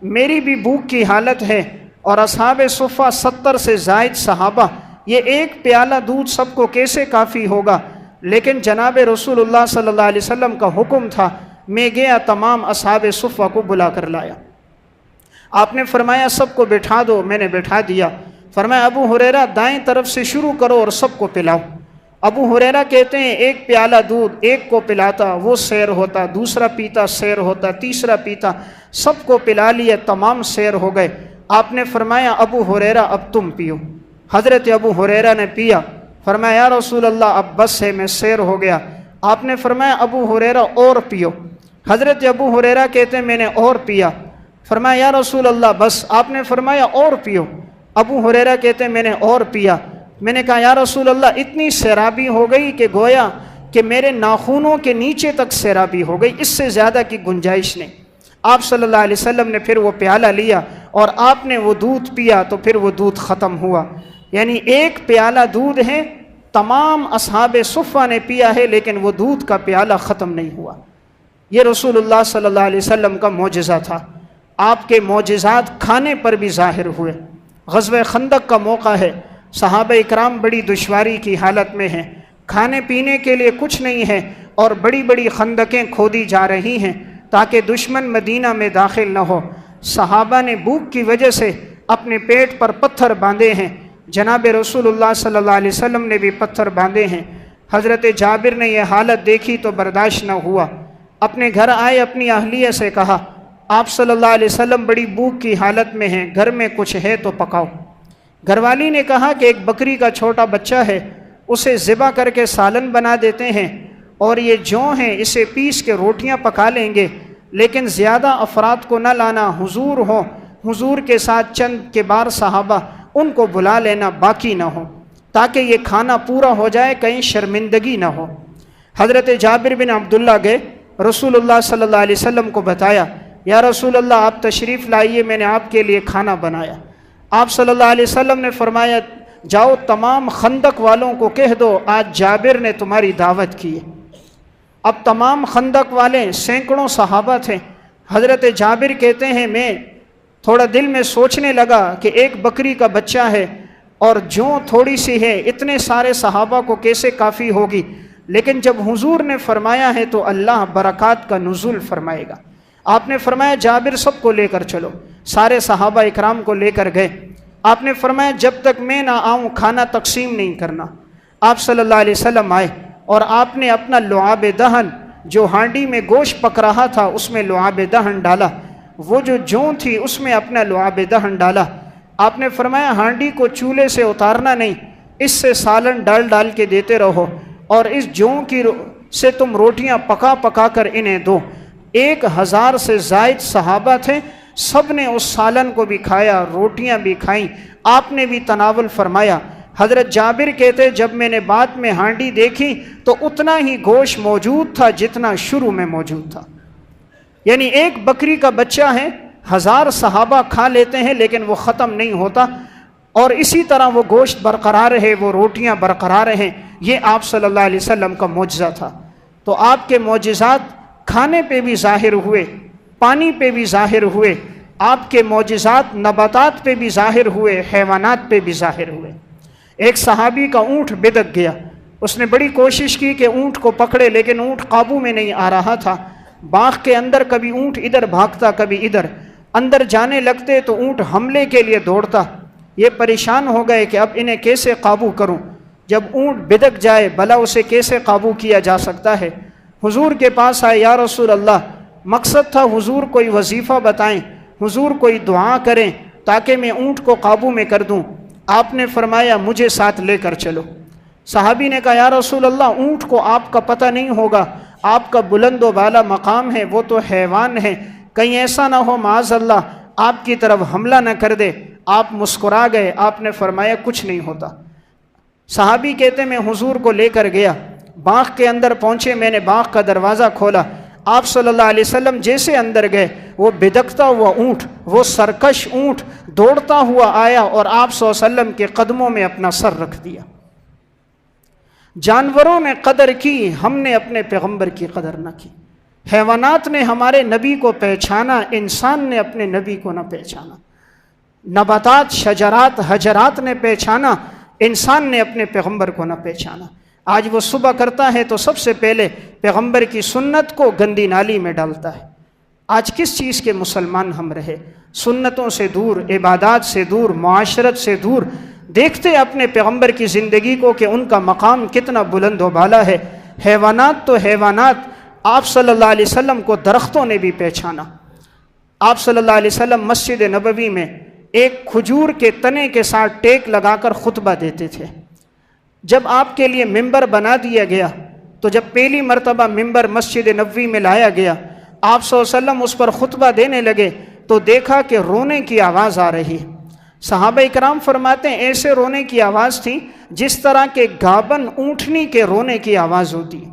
میری بھی بھوک کی حالت ہے اور اصحاب صفہ 70 سے زائد صحابہ، یہ ایک پیالہ دودھ سب کو کیسے کافی ہوگا؟ لیکن جناب رسول اللہ صلی اللہ علیہ وسلم کا حکم تھا، میں گیا تمام اصحاب صفہ کو بلا کر لایا۔ آپ نے فرمایا سب کو بٹھا دو، میں نے بٹھا دیا۔ فرمایا ابو ہریرہ دائیں طرف سے شروع کرو اور سب کو پلاؤ۔ ابو ہریرہ کہتے ہیں ایک پیالہ دودھ ایک کو پلاتا، وہ سیر ہوتا، دوسرا پیتا سیر ہوتا، تیسرا پیتا، سب کو پلا لیا، تمام سیر ہو گئے۔ آپ نے فرمایا ابو ہریرہ اب تم پیو۔ حضرت ابو ہریرہ نے پیا۔ فرمایا یا رسول اللہ اب بس ہے، میں سیر ہو گیا۔ آپ نے فرمایا ابو ہریرہ اور پیو۔ حضرت ابو ہریرہ کہتے ہیں میں نے اور پیا۔ فرمایا یا رسول اللہ بس۔ آپ نے فرمایا اور پیو۔ ابو ہریرہ کہتے ہیں میں نے اور پیا۔ میں نے کہا یا رسول اللہ اتنی سیرابی ہو گئی کہ گویا کہ میرے ناخنوں کے نیچے تک سیرابی ہو گئی، اس سے زیادہ کی گنجائش نہیں۔ آپ صلی اللہ علیہ وسلم نے پھر وہ پیالہ لیا اور آپ نے وہ دودھ پیا تو پھر وہ دودھ ختم ہوا۔ یعنی ایک پیالہ دودھ ہے، تمام اصحاب صفہ نے پیا ہے، لیکن وہ دودھ کا پیالہ ختم نہیں ہوا۔ یہ رسول اللہ صلی اللہ علیہ وسلم کا معجزہ تھا۔ آپ کے معجزات کھانے پر بھی ظاہر ہوئے۔ غزوہ خندق کا موقع ہے، صحابہ اکرام بڑی دشواری کی حالت میں ہیں، کھانے پینے کے لیے کچھ نہیں ہے اور بڑی بڑی خندقیں کھودی جا رہی ہیں تاکہ دشمن مدینہ میں داخل نہ ہو۔ صحابہ نے بھوک کی وجہ سے اپنے پیٹ پر پتھر باندھے ہیں، جناب رسول اللہ صلی اللہ علیہ وسلم نے بھی پتھر باندھے ہیں۔ حضرت جابر نے یہ حالت دیکھی تو برداشت نہ ہوا، اپنے گھر آئے، اپنی اہلیہ سے کہا آپ صلی اللہ علیہ وسلم بڑی بھوک کی حالت میں ہیں، گھر میں کچھ ہے تو پکاؤ۔ گھر والی نے کہا کہ ایک بکری کا چھوٹا بچہ ہے، اسے ذبح کر کے سالن بنا دیتے ہیں اور یہ جو ہیں اسے پیس کے روٹیاں پکا لیں گے، لیکن زیادہ افراد کو نہ لانا، حضور ہو، حضور کے ساتھ چند کبار صحابہ ان کو بلا لینا، باقی نہ ہو، تاکہ یہ کھانا پورا ہو جائے، کہیں شرمندگی نہ ہو۔ حضرت جابر بن عبداللہ گئے، رسول اللہ صلی اللہ علیہ وسلم کو بتایا یا رسول اللہ آپ تشریف لائیے، میں نے آپ کے لیے کھانا بنایا۔ آپ صلی اللہ علیہ وسلم نے فرمایا جاؤ تمام خندق والوں کو کہہ دو آج جابر نے تمہاری دعوت کی ہے۔ اب تمام خندق والے سینکڑوں صحابہ تھے۔ حضرت جابر کہتے ہیں میں تھوڑا دل میں سوچنے لگا کہ ایک بکری کا بچہ ہے اور جوں تھوڑی سی ہے، اتنے سارے صحابہ کو کیسے کافی ہوگی؟ لیکن جب حضور نے فرمایا ہے تو اللہ برکات کا نزول فرمائے گا۔ آپ نے فرمایا جابر سب کو لے کر چلو، سارے صحابہ اکرام کو لے کر گئے۔ آپ نے فرمایا جب تک میں نہ آؤں کھانا تقسیم نہیں کرنا۔ آپ صلی اللہ علیہ وسلم آئے اور آپ نے اپنا لعاب دہن، جو ہانڈی میں گوشت پک رہا تھا اس میں لعاب دہن ڈالا، وہ جو جوں تھی اس میں اپنا لعاب دہن ڈالا۔ آپ نے فرمایا ہانڈی کو چولہے سے اتارنا نہیں، اس سے سالن ڈال ڈال کے دیتے رہو، اور اس جوں کی سے تم روٹیاں پکا پکا کر انہیں دو۔ 1000 سے زائد صحابہ تھے، سب نے اس سالن کو بھی کھایا، روٹیاں بھی کھائیں، آپ نے بھی تناول فرمایا۔ حضرت جابر کہتے جب میں نے بعد میں ہانڈی دیکھی تو اتنا ہی گوشت موجود تھا جتنا شروع میں موجود تھا۔ یعنی ایک بکری کا بچہ ہے، 1000 صحابہ کھا لیتے ہیں لیکن وہ ختم نہیں ہوتا، اور اسی طرح وہ گوشت برقرار ہے، وہ روٹیاں برقرار ہیں۔ یہ آپ صلی اللہ علیہ وسلم کا معجزہ تھا۔ تو آپ کے معجزات کھانے پہ بھی ظاہر ہوئے، پانی پہ بھی ظاہر ہوئے، آپ کے معجزات نباتات پہ بھی ظاہر ہوئے، حیوانات پہ بھی ظاہر ہوئے۔ ایک صحابی کا اونٹ بدک گیا، اس نے بڑی کوشش کی کہ اونٹ کو پکڑے لیکن اونٹ قابو میں نہیں آ رہا تھا۔ باغ کے اندر کبھی اونٹ ادھر بھاگتا کبھی ادھر، اندر جانے لگتے تو اونٹ حملے کے لیے دوڑتا۔ یہ پریشان ہو گئے کہ اب انہیں کیسے قابو کروں، جب اونٹ بدک جائے بھلا اسے کیسے قابو کیا جا سکتا ہے؟ حضور کے پاس آئے، یا رسول اللہ، مقصد تھا حضور کوئی وظیفہ بتائیں، حضور کوئی دعا کریں تاکہ میں اونٹ کو قابو میں کر دوں۔ آپ نے فرمایا مجھے ساتھ لے کر چلو۔ صحابی نے کہا یا رسول اللہ، اونٹ کو آپ کا پتہ نہیں ہوگا، آپ کا بلند و بالا مقام ہے، وہ تو حیوان ہے، کہیں ایسا نہ ہو معاذ اللہ آپ کی طرف حملہ نہ کر دے۔ آپ مسکرا گئے، آپ نے فرمایا کچھ نہیں ہوتا۔ صحابی کہتے میں حضور کو لے کر گیا، باغ کے اندر پہنچے، میں نے باغ کا دروازہ کھولا، آپ صلی اللہ علیہ وسلم جیسے اندر گئے، وہ بدکتا ہوا اونٹ، وہ سرکش اونٹ دوڑتا ہوا آیا اور آپ صلی اللہ علیہ وسلم کے قدموں میں اپنا سر رکھ دیا۔ جانوروں نے قدر کی، ہم نے اپنے پیغمبر کی قدر نہ کی۔ حیوانات نے ہمارے نبی کو پہچانا، انسان نے اپنے نبی کو نہ پہچانا۔ نباتات، شجرات، حجرات نے پہچانا، انسان نے اپنے پیغمبر کو نہ پہچانا۔ آج وہ صبح کرتا ہے تو سب سے پہلے پیغمبر کی سنت کو گندی نالی میں ڈالتا ہے۔ آج کس چیز کے مسلمان ہم رہے؟ سنتوں سے دور، عبادات سے دور، معاشرت سے دور، دیکھتے اپنے پیغمبر کی زندگی کو کہ ان کا مقام کتنا بلند و بالا ہے۔ حیوانات تو حیوانات، آپ صلی اللہ علیہ وسلم کو درختوں نے بھی پہچانا۔ آپ صلی اللہ علیہ وسلم مسجد نبوی میں ایک کھجور کے تنے کے ساتھ ٹیک لگا کر خطبہ دیتے تھے۔ جب آپ کے لیے ممبر بنا دیا گیا تو جب پہلی مرتبہ ممبر مسجد نبوی میں لایا گیا، آپ صلی اللہ علیہ وسلم اس پر خطبہ دینے لگے تو دیکھا کہ رونے کی آواز آ رہی ہے۔ صحابہ اکرام فرماتے ہیں ایسے رونے کی آواز تھی جس طرح کے گابن اونٹنی کے رونے کی آواز ہوتی ہے۔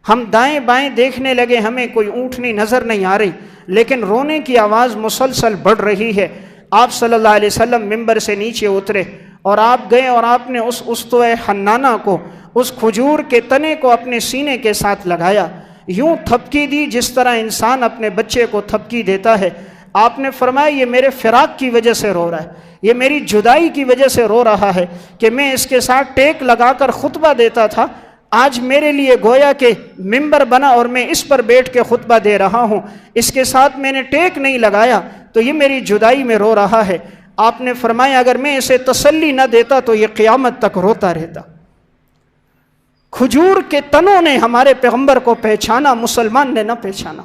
ہم دائیں بائیں دیکھنے لگے، ہمیں کوئی اونٹنی نظر نہیں آ رہی، لیکن رونے کی آواز مسلسل بڑھ رہی ہے۔ آپ صلی اللہ علیہ وسلم ممبر سے نیچے اترے اور آپ گئے اور آپ نے اس استوائے حنانہ کو، اس کھجور کے تنے کو اپنے سینے کے ساتھ لگایا، یوں تھپکی دی جس طرح انسان اپنے بچے کو تھپکی دیتا ہے۔ آپ نے فرمایا یہ میرے فراق کی وجہ سے رو رہا ہے، یہ میری جدائی کی وجہ سے رو رہا ہے کہ میں اس کے ساتھ ٹیک لگا کر خطبہ دیتا تھا، آج میرے لیے گویا کہ ممبر بنا اور میں اس پر بیٹھ کے خطبہ دے رہا ہوں، اس کے ساتھ میں نے ٹیک نہیں لگایا تو یہ میری جدائی میں رو رہا ہے۔ آپ نے فرمایا اگر میں اسے تسلی نہ دیتا تو یہ قیامت تک روتا رہتا۔ کھجور کے تنوں نے ہمارے پیغمبر کو پہچانا، مسلمان نے نہ پہچانا۔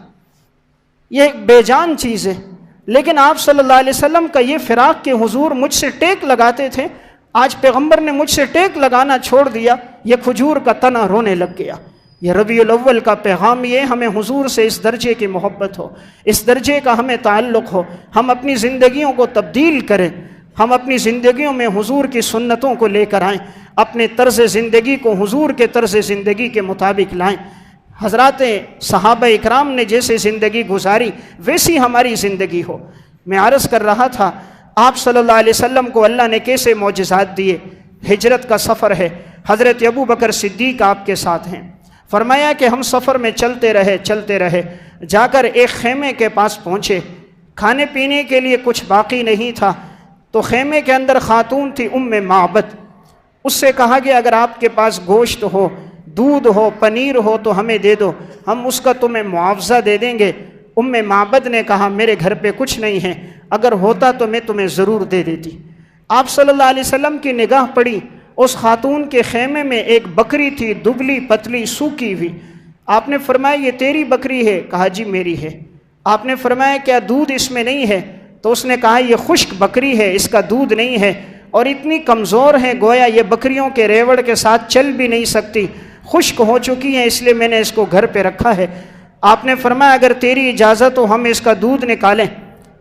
یہ ایک بے جان چیز ہے، لیکن آپ صلی اللہ علیہ وسلم کا یہ فراق کہ حضور مجھ سے ٹیک لگاتے تھے، آج پیغمبر نے مجھ سے ٹیک لگانا چھوڑ دیا، یہ کھجور کا تنا رونے لگ گیا۔ یہ ربیع الاول کا پیغام یہ ہمیں حضور سے اس درجے کی محبت ہو، اس درجے کا ہمیں تعلق ہو، ہم اپنی زندگیوں کو تبدیل کریں، ہم اپنی زندگیوں میں حضور کی سنتوں کو لے کر آئیں، اپنے طرز زندگی کو حضور کے طرز زندگی کے مطابق لائیں۔ حضرات صحابہ اکرام نے جیسے زندگی گزاری ویسی ہماری زندگی ہو۔ میں عرض کر رہا تھا آپ صلی اللہ علیہ وسلم کو اللہ نے کیسے معجزات دیے۔ ہجرت کا سفر ہے، حضرت ابو بکر صدیق آپ کے ساتھ ہیں۔ فرمایا کہ ہم سفر میں چلتے رہے، جا کر ایک خیمے کے پاس پہنچے، کھانے پینے کے لیے کچھ باقی نہیں تھا، تو خیمے کے اندر خاتون تھی معبد، اس سے کہا گیا اگر آپ کے پاس گوشت ہو، دودھ ہو، پنیر ہو تو ہمیں دے دو، ہم اس کا تمہیں معاوضہ دے دیں گے۔ معبد نے کہا میرے گھر پہ کچھ نہیں ہے، اگر ہوتا تو میں تمہیں ضرور دے دیتی۔ آپ صلی اللہ علیہ وسلم کی نگاہ پڑی، اس خاتون کے خیمے میں ایک بکری تھی، دبلی پتلی سوکھی ہوئی۔ آپ نے فرمایا یہ تیری بکری ہے؟ کہا جی میری ہے۔ آپ نے فرمایا کیا دودھ اس میں نہیں ہے؟ تو اس نے کہا یہ خشک بکری ہے، اس کا دودھ نہیں ہے، اور اتنی کمزور ہے گویا یہ بکریوں کے ریوڑ کے ساتھ چل بھی نہیں سکتی، خشک ہو چکی ہیں، اس لیے میں نے اس کو گھر پہ رکھا ہے۔ آپ نے فرمایا اگر تیری اجازت ہو ہم اس کا دودھ نکالیں۔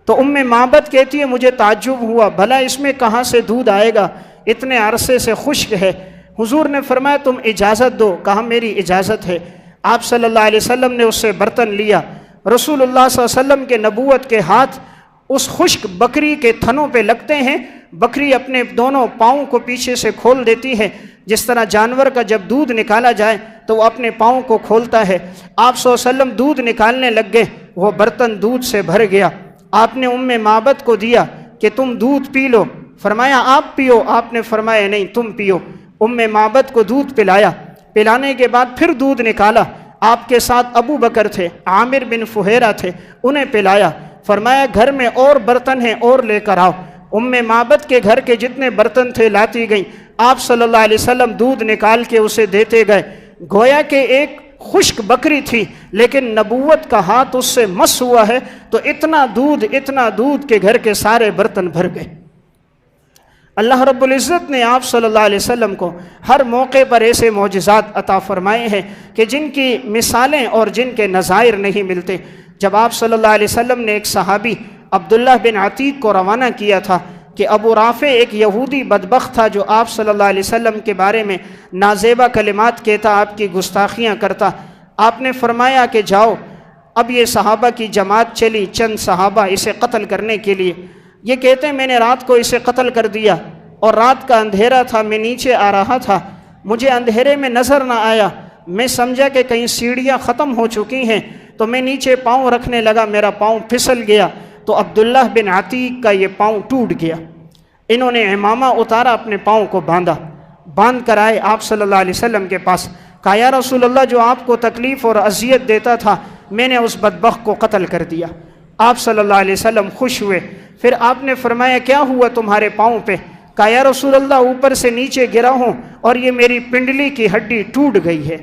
تو معبد کہتی ہے مجھے تعجب ہوا، بھلا اس میں کہاں سے دودھ آئے گا، اتنے عرصے سے خشک ہے۔ حضور نے فرمایا تم اجازت دو، کہا میری اجازت ہے۔ آپ صلی اللہ علیہ وسلم نے اس سے برتن لیا، رسول اللہ صلی اللہ علیہ وسلم کے نبوت کے ہاتھ اس خشک بکری کے تھنوں پہ لگتے ہیں، بکری اپنے دونوں پاؤں کو پیچھے سے کھول دیتی ہے، جس طرح جانور کا جب دودھ نکالا جائے تو وہ اپنے پاؤں کو کھولتا ہے۔ آپ صلی اللہ علیہ وسلم دودھ نکالنے لگ گئے، وہ برتن دودھ سے بھر گیا۔ آپ نے معبد کو دیا کہ تم دودھ پی لو، فرمایا آپ پیو، آپ نے فرمایا نہیں تم پیو۔ معبد کو دودھ پلایا، پلانے کے بعد پھر دودھ نکالا، آپ کے ساتھ ابو بکر تھے، عامر بن فہیرہ تھے، انہیں پلایا، فرمایا گھر میں اور برتن ہیں اور لے کر آؤ۔ معبد کے گھر کے جتنے برتن تھے لاتی گئیں، آپ صلی اللہ علیہ وسلم دودھ نکال کے اسے دیتے گئے۔ گویا کہ ایک خشک بکری تھی لیکن نبوت کا ہاتھ اس سے مس ہوا ہے، تو اتنا دودھ کہ گھر کے سارے برتن بھر گئے۔ اللہ رب العزت نے آپ صلی اللہ علیہ وسلم کو ہر موقع پر ایسے معجزات عطا فرمائے ہیں کہ جن کی مثالیں اور جن کے نظائر نہیں ملتے۔ جب آپ صلی اللہ علیہ وسلم نے ایک صحابی عبداللہ بن عتیق کو روانہ کیا تھا کہ ابو رافع ایک یہودی بدبخت تھا جو آپ صلی اللہ علیہ وسلم کے بارے میں نازیبا کلمات کہتا، آپ کی گستاخیاں کرتا، آپ نے فرمایا کہ جاؤ۔ اب یہ صحابہ کی جماعت چلی، چند صحابہ اسے قتل کرنے کے لیے۔ یہ کہتے ہیں میں نے رات کو اسے قتل کر دیا، اور رات کا اندھیرا تھا، میں نیچے آ رہا تھا، مجھے اندھیرے میں نظر نہ آیا، میں سمجھا کہ کہیں سیڑھیاں ختم ہو چکی ہیں، تو میں نیچے پاؤں رکھنے لگا، میرا پاؤں پھسل گیا، تو عبداللہ بن عتیق کا یہ پاؤں ٹوٹ گیا۔ انہوں نے عمامہ اتارا، اپنے پاؤں کو باندھ کر آئے آپ صلی اللہ علیہ وسلم کے پاس، کہا یا رسول اللہ جو آپ کو تکلیف اور اذیت دیتا تھا میں نے اس بدبخت کو قتل کر دیا۔ آپ صلی اللہ علیہ وسلم خوش ہوئے، پھر آپ نے فرمایا کیا ہوا تمہارے پاؤں پہ؟ کہا یا رسول اللہ اوپر سے نیچے گرا ہوں اور یہ میری پنڈلی کی ہڈی ٹوٹ گئی ہے۔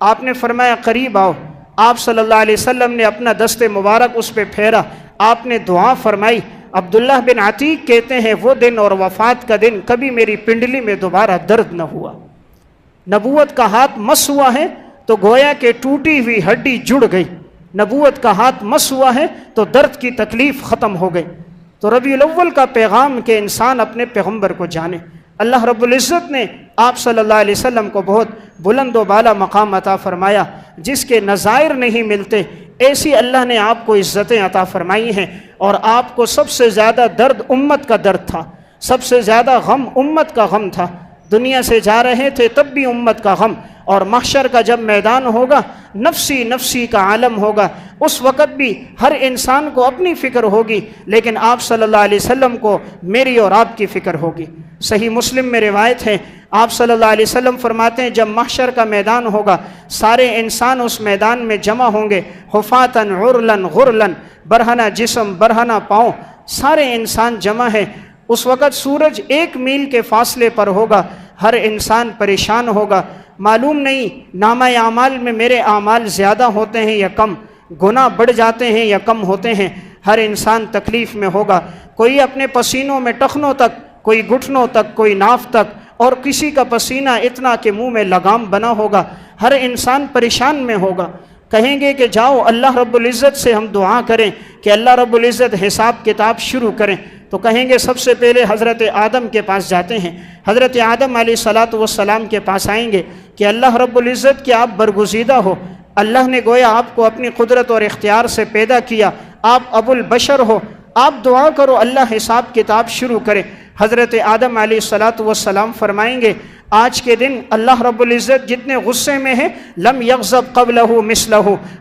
آپ نے فرمایا قریب آؤ۔ آپ صلی اللہ علیہ وسلم نے اپنا دست مبارک اس پہ پھیرا، آپ نے دعا فرمائی۔ عبداللہ بن عتیق کہتے ہیں وہ دن اور وفات کا دن کبھی میری پنڈلی میں دوبارہ درد نہ ہوا۔ نبوت کا ہاتھ مس ہوا ہے تو گویا کہ ٹوٹی ہوئی ہڈی جڑ گئی، نبوت کا ہاتھ مس ہوا ہے تو درد کی تکلیف ختم ہو گئی۔ تو ربیع الاول کا پیغام کہ انسان اپنے پیغمبر کو جانے۔ اللہ رب العزت نے آپ صلی اللہ علیہ وسلم کو بہت بلند و بالا مقام عطا فرمایا جس کے نظائر نہیں ملتے، ایسی اللہ نے آپ کو عزتیں عطا فرمائی ہیں، اور آپ کو سب سے زیادہ درد امت کا درد تھا، سب سے زیادہ غم امت کا غم تھا۔ دنیا سے جا رہے تھے تب بھی امت کا غم، اور محشر کا جب میدان ہوگا نفسی نفسی کا عالم ہوگا، اس وقت بھی ہر انسان کو اپنی فکر ہوگی، لیکن آپ صلی اللہ علیہ وسلم کو میری اور آپ کی فکر ہوگی۔ صحیح مسلم میں روایت ہے، آپ صلی اللہ علیہ وسلم فرماتے ہیں جب محشر کا میدان ہوگا سارے انسان اس میدان میں جمع ہوں گے، حفاتن عرلن غرلن، برہنہ جسم برہنہ پاؤں، سارے انسان جمع ہیں۔ اس وقت سورج 1 میل کے فاصلے پر ہوگا، ہر انسان پریشان ہوگا، معلوم نہیں نامہ اعمال میں میرے اعمال زیادہ ہوتے ہیں یا کم، گناہ بڑھ جاتے ہیں یا کم ہوتے ہیں، ہر انسان تکلیف میں ہوگا، کوئی اپنے پسینوں میں ٹخنوں تک، کوئی گھٹنوں تک، کوئی ناف تک، اور کسی کا پسینہ اتنا کہ منہ میں لگام بنا ہوگا، ہر انسان پریشان میں ہوگا۔ کہیں گے کہ جاؤ اللہ رب العزت سے ہم دعا کریں کہ اللہ رب العزت حساب کتاب شروع کریں، تو کہیں گے سب سے پہلے حضرت آدم کے پاس جاتے ہیں، حضرت آدم علیہ السلام کے پاس آئیں گے کہ اللہ رب العزت کہ آپ برگزیدہ ہو، اللہ نے گویا آپ کو اپنی قدرت اور اختیار سے پیدا کیا، آپ ابو البشر ہو، آپ دعا کرو اللہ حساب کتاب شروع کرے۔ حضرت آدم علیہ السلام فرمائیں گے آج کے دن اللہ رب العزت جتنے غصے میں ہے، لم یغضب قبلہ مثلہ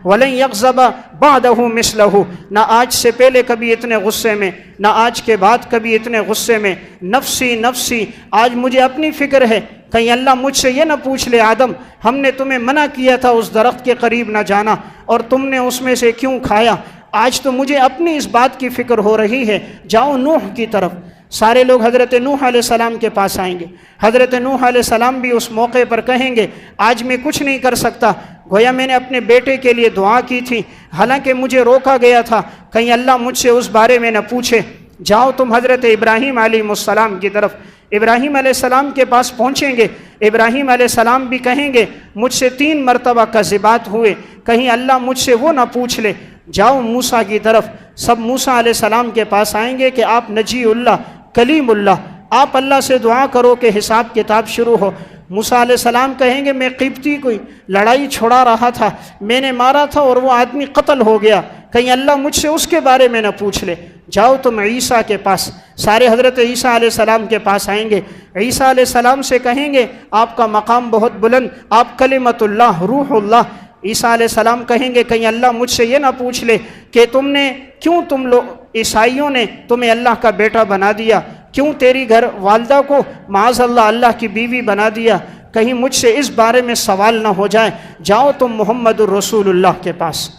ولن یغضب بعدہ مثلہ، نہ آج سے پہلے کبھی اتنے غصے میں، نہ آج کے بعد کبھی اتنے غصے میں. نفسی نفسی، آج مجھے اپنی فکر ہے، کہیں اللہ مجھ سے یہ نہ پوچھ لے آدم ہم نے تمہیں منع کیا تھا اس درخت کے قریب نہ جانا اور تم نے اس میں سے کیوں کھایا. آج تو مجھے اپنی اس بات کی فکر ہو رہی ہے. جاؤ نوح کی طرف. سارے لوگ حضرت نوح علیہ السلام کے پاس آئیں گے. حضرت نوح علیہ السلام بھی اس موقع پر کہیں گے آج میں کچھ نہیں کر سکتا، گویا میں نے اپنے بیٹے کے لیے دعا کی تھی، حالانکہ مجھے روکا گیا تھا، کہیں اللہ مجھ سے اس بارے میں نہ پوچھے. جاؤ تم حضرت ابراہیم علیہ السلام کی طرف. ابراہیم علیہ السلام کے پاس پہنچیں گے. ابراہیم علیہ السلام بھی کہیں گے مجھ سے 3 مرتبہ کذبات ہوئے، کہیں اللہ مجھ سے وہ نہ پوچھ لے. جاؤ موسیٰ کی طرف. سب موسیٰ علیہ السلام کے پاس آئیں گے کہ آپ نجی اللہ، کلیم اللہ، آپ اللہ سے دعا کرو کہ حساب کتاب شروع ہو. موسیٰ علیہ السلام کہیں گے میں قبطی کوئی لڑائی چھڑا رہا تھا، میں نے مارا تھا اور وہ آدمی قتل ہو گیا، کہیں اللہ مجھ سے اس کے بارے میں نہ پوچھ لے. جاؤ تم عیسیٰ کے پاس. سارے حضرت عیسیٰ علیہ السلام کے پاس آئیں گے. عیسیٰ علیہ السلام سے کہیں گے آپ کا مقام بہت بلند، آپ کلمت اللہ، روح اللہ. عیسیٰ علیہ السلام کہیں گے کہیں اللہ مجھ سے یہ نہ پوچھ لے کہ تم لوگ عیسائیوں نے تمہیں اللہ کا بیٹا بنا دیا، کیوں تیری گھر والدہ کو معاذ اللہ اللہ کی بیوی بنا دیا، کہیں مجھ سے اس بارے میں سوال نہ ہو جائے. جاؤ تم محمد الرسول اللہ کے پاس.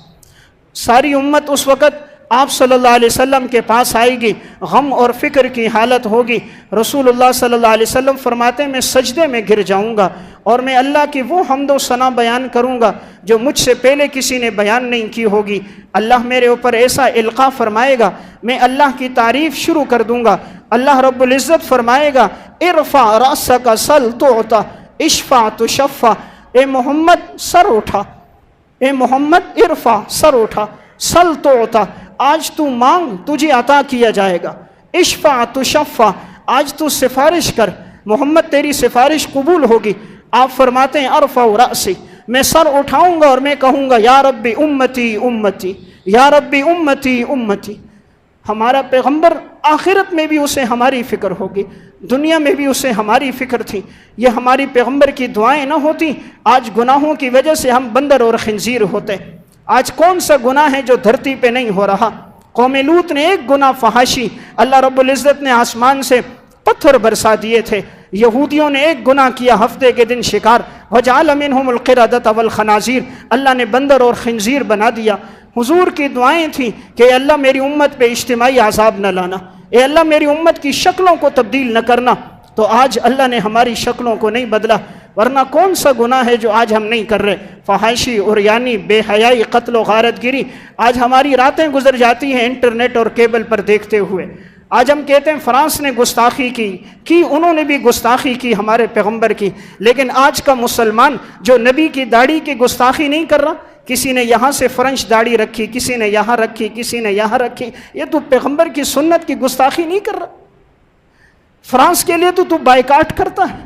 ساری امت اس وقت آپ صلی اللہ علیہ وسلم کے پاس آئے گی، غم اور فکر کی حالت ہوگی. رسول اللہ صلی اللہ علیہ وسلم فرماتے ہیں میں سجدے میں گر جاؤں گا اور میں اللہ کی وہ حمد و ثنا بیان کروں گا جو مجھ سے پہلے کسی نے بیان نہیں کی ہوگی. اللہ میرے اوپر ایسا القاء فرمائے گا، میں اللہ کی تعریف شروع کر دوں گا. اللہ رب العزت فرمائے گا ارفع رأسک سل تعطا اشفع تشفع. اے محمد سر اٹھا، اے محمد ارفع سر اٹھا، سل تعطا، آج تو مانگ تجھے عطا کیا جائے گا. اشفع تشفع، آج تو سفارش کر، محمد تیری سفارش قبول ہوگی. آپ فرماتے ہیں ارفع رأسی، میں سر اٹھاؤں گا اور میں کہوں گا یا ربی امتی امتی، یا ربی امتی امتی. ہمارا پیغمبر آخرت میں بھی اسے ہماری فکر ہوگی، دنیا میں بھی اسے ہماری فکر تھی. یہ ہماری پیغمبر کی دعائیں نہ ہوتی آج گناہوں کی وجہ سے ہم بندر اور خنزیر ہوتے. آج کون سا گناہ ہے جو دھرتی پہ نہیں ہو رہا؟ قوم لوط نے ایک گناہ فحاشی، اللہ رب العزت نے آسمان سے پتھر برسا دیے تھے. یہودیوں نے ایک گناہ کیا، ہفتے کے دن شکار، وَجَعَلَ مِنْهُمُ الْقِرَدَةَ وَالْخَنَازِيرَ، اللہ نے بندر اور خنزیر بنا دیا. حضور کی دعائیں تھیں کہ اے اللہ میری امت پہ اجتماعی عذاب نہ لانا، اے اللہ میری امت کی شکلوں کو تبدیل نہ کرنا. تو آج اللہ نے ہماری شکلوں کو نہیں بدلا، ورنہ کون سا گناہ ہے جو آج ہم نہیں کر رہے؟ فحاشی، عریانی، بے حیائی، قتل و غارت گری. آج ہماری راتیں گزر جاتی ہیں انٹرنیٹ اور کیبل پر دیکھتے ہوئے. آج ہم کہتے ہیں فرانس نے گستاخی کی انہوں نے بھی گستاخی کی ہمارے پیغمبر کی، لیکن آج کا مسلمان جو نبی کی داڑھی کی گستاخی نہیں کر رہا، کسی نے یہاں سے فرنچ داڑھی رکھی، کسی نے یہاں رکھی، کسی نے یہاں رکھی، یہ تو پیغمبر کی سنت کی گستاخی نہیں کر رہا. فرانس کے لیے تو بائیکاٹ کرتا ہے،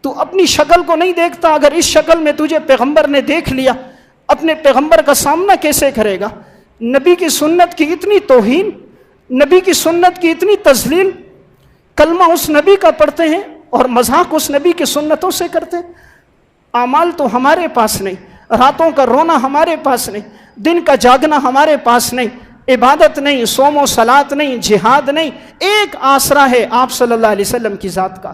تو اپنی شکل کو نہیں دیکھتا. اگر اس شکل میں تجھے پیغمبر نے دیکھ لیا، اپنے پیغمبر کا سامنا کیسے کرے گا؟ نبی کی سنت کی اتنی توہین، نبی کی سنت کی اتنی تذلیل، کلمہ اس نبی کا پڑھتے ہیں اور مذاق اس نبی کی سنتوں سے کرتے ہیں. اعمال تو ہمارے پاس نہیں، راتوں کا رونا ہمارے پاس نہیں، دن کا جاگنا ہمارے پاس نہیں، عبادت نہیں، صوم و صلات نہیں، جہاد نہیں. ایک آسرا ہے آپ صلی اللہ علیہ وسلم کی ذات کا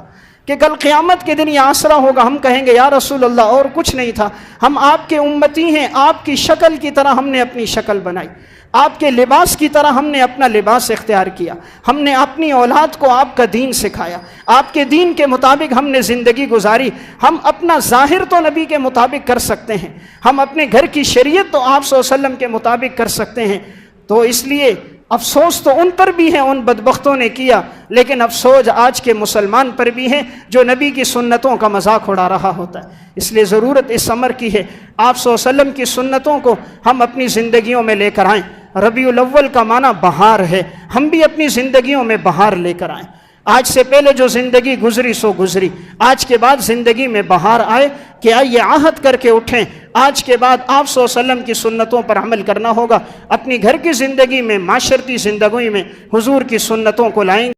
کہ کل قیامت کے دن یہ آسرا ہوگا. ہم کہیں گے یا رسول اللہ اور کچھ نہیں تھا، ہم آپ کے امتی ہیں، آپ کی شکل کی طرح ہم نے اپنی شکل بنائی، آپ کے لباس کی طرح ہم نے اپنا لباس اختیار کیا، ہم نے اپنی اولاد کو آپ کا دین سکھایا، آپ کے دین کے مطابق ہم نے زندگی گزاری. ہم اپنا ظاہر تو نبی کے مطابق کر سکتے ہیں، ہم اپنے گھر کی شریعت تو آپ صلی اللہ علیہ وسلم کے مطابق کر سکتے ہیں. تو اس لیے افسوس تو ان پر بھی ہے، ان بدبختوں نے کیا، لیکن افسوس آج کے مسلمان پر بھی ہے جو نبی کی سنتوں کا مذاق اڑا رہا ہوتا ہے. اس لیے ضرورت اس امر کی ہے آپ صلی اللہ علیہ وسلم کی سنتوں کو ہم اپنی زندگیوں میں لے کر آئیں. ربیع الاول کا معنی بہار ہے، ہم بھی اپنی زندگیوں میں بہار لے کر آئیں. آج سے پہلے جو زندگی گزری سو گزری، آج کے بعد زندگی میں بہار آئے کہ آئیے عہد کر کے اٹھیں. آج کے بعد آپ صلی اللہ علیہ وسلم کی سنتوں پر عمل کرنا ہوگا. اپنی گھر کی زندگی میں، معاشرتی زندگی میں حضور کی سنتوں کو لائیں.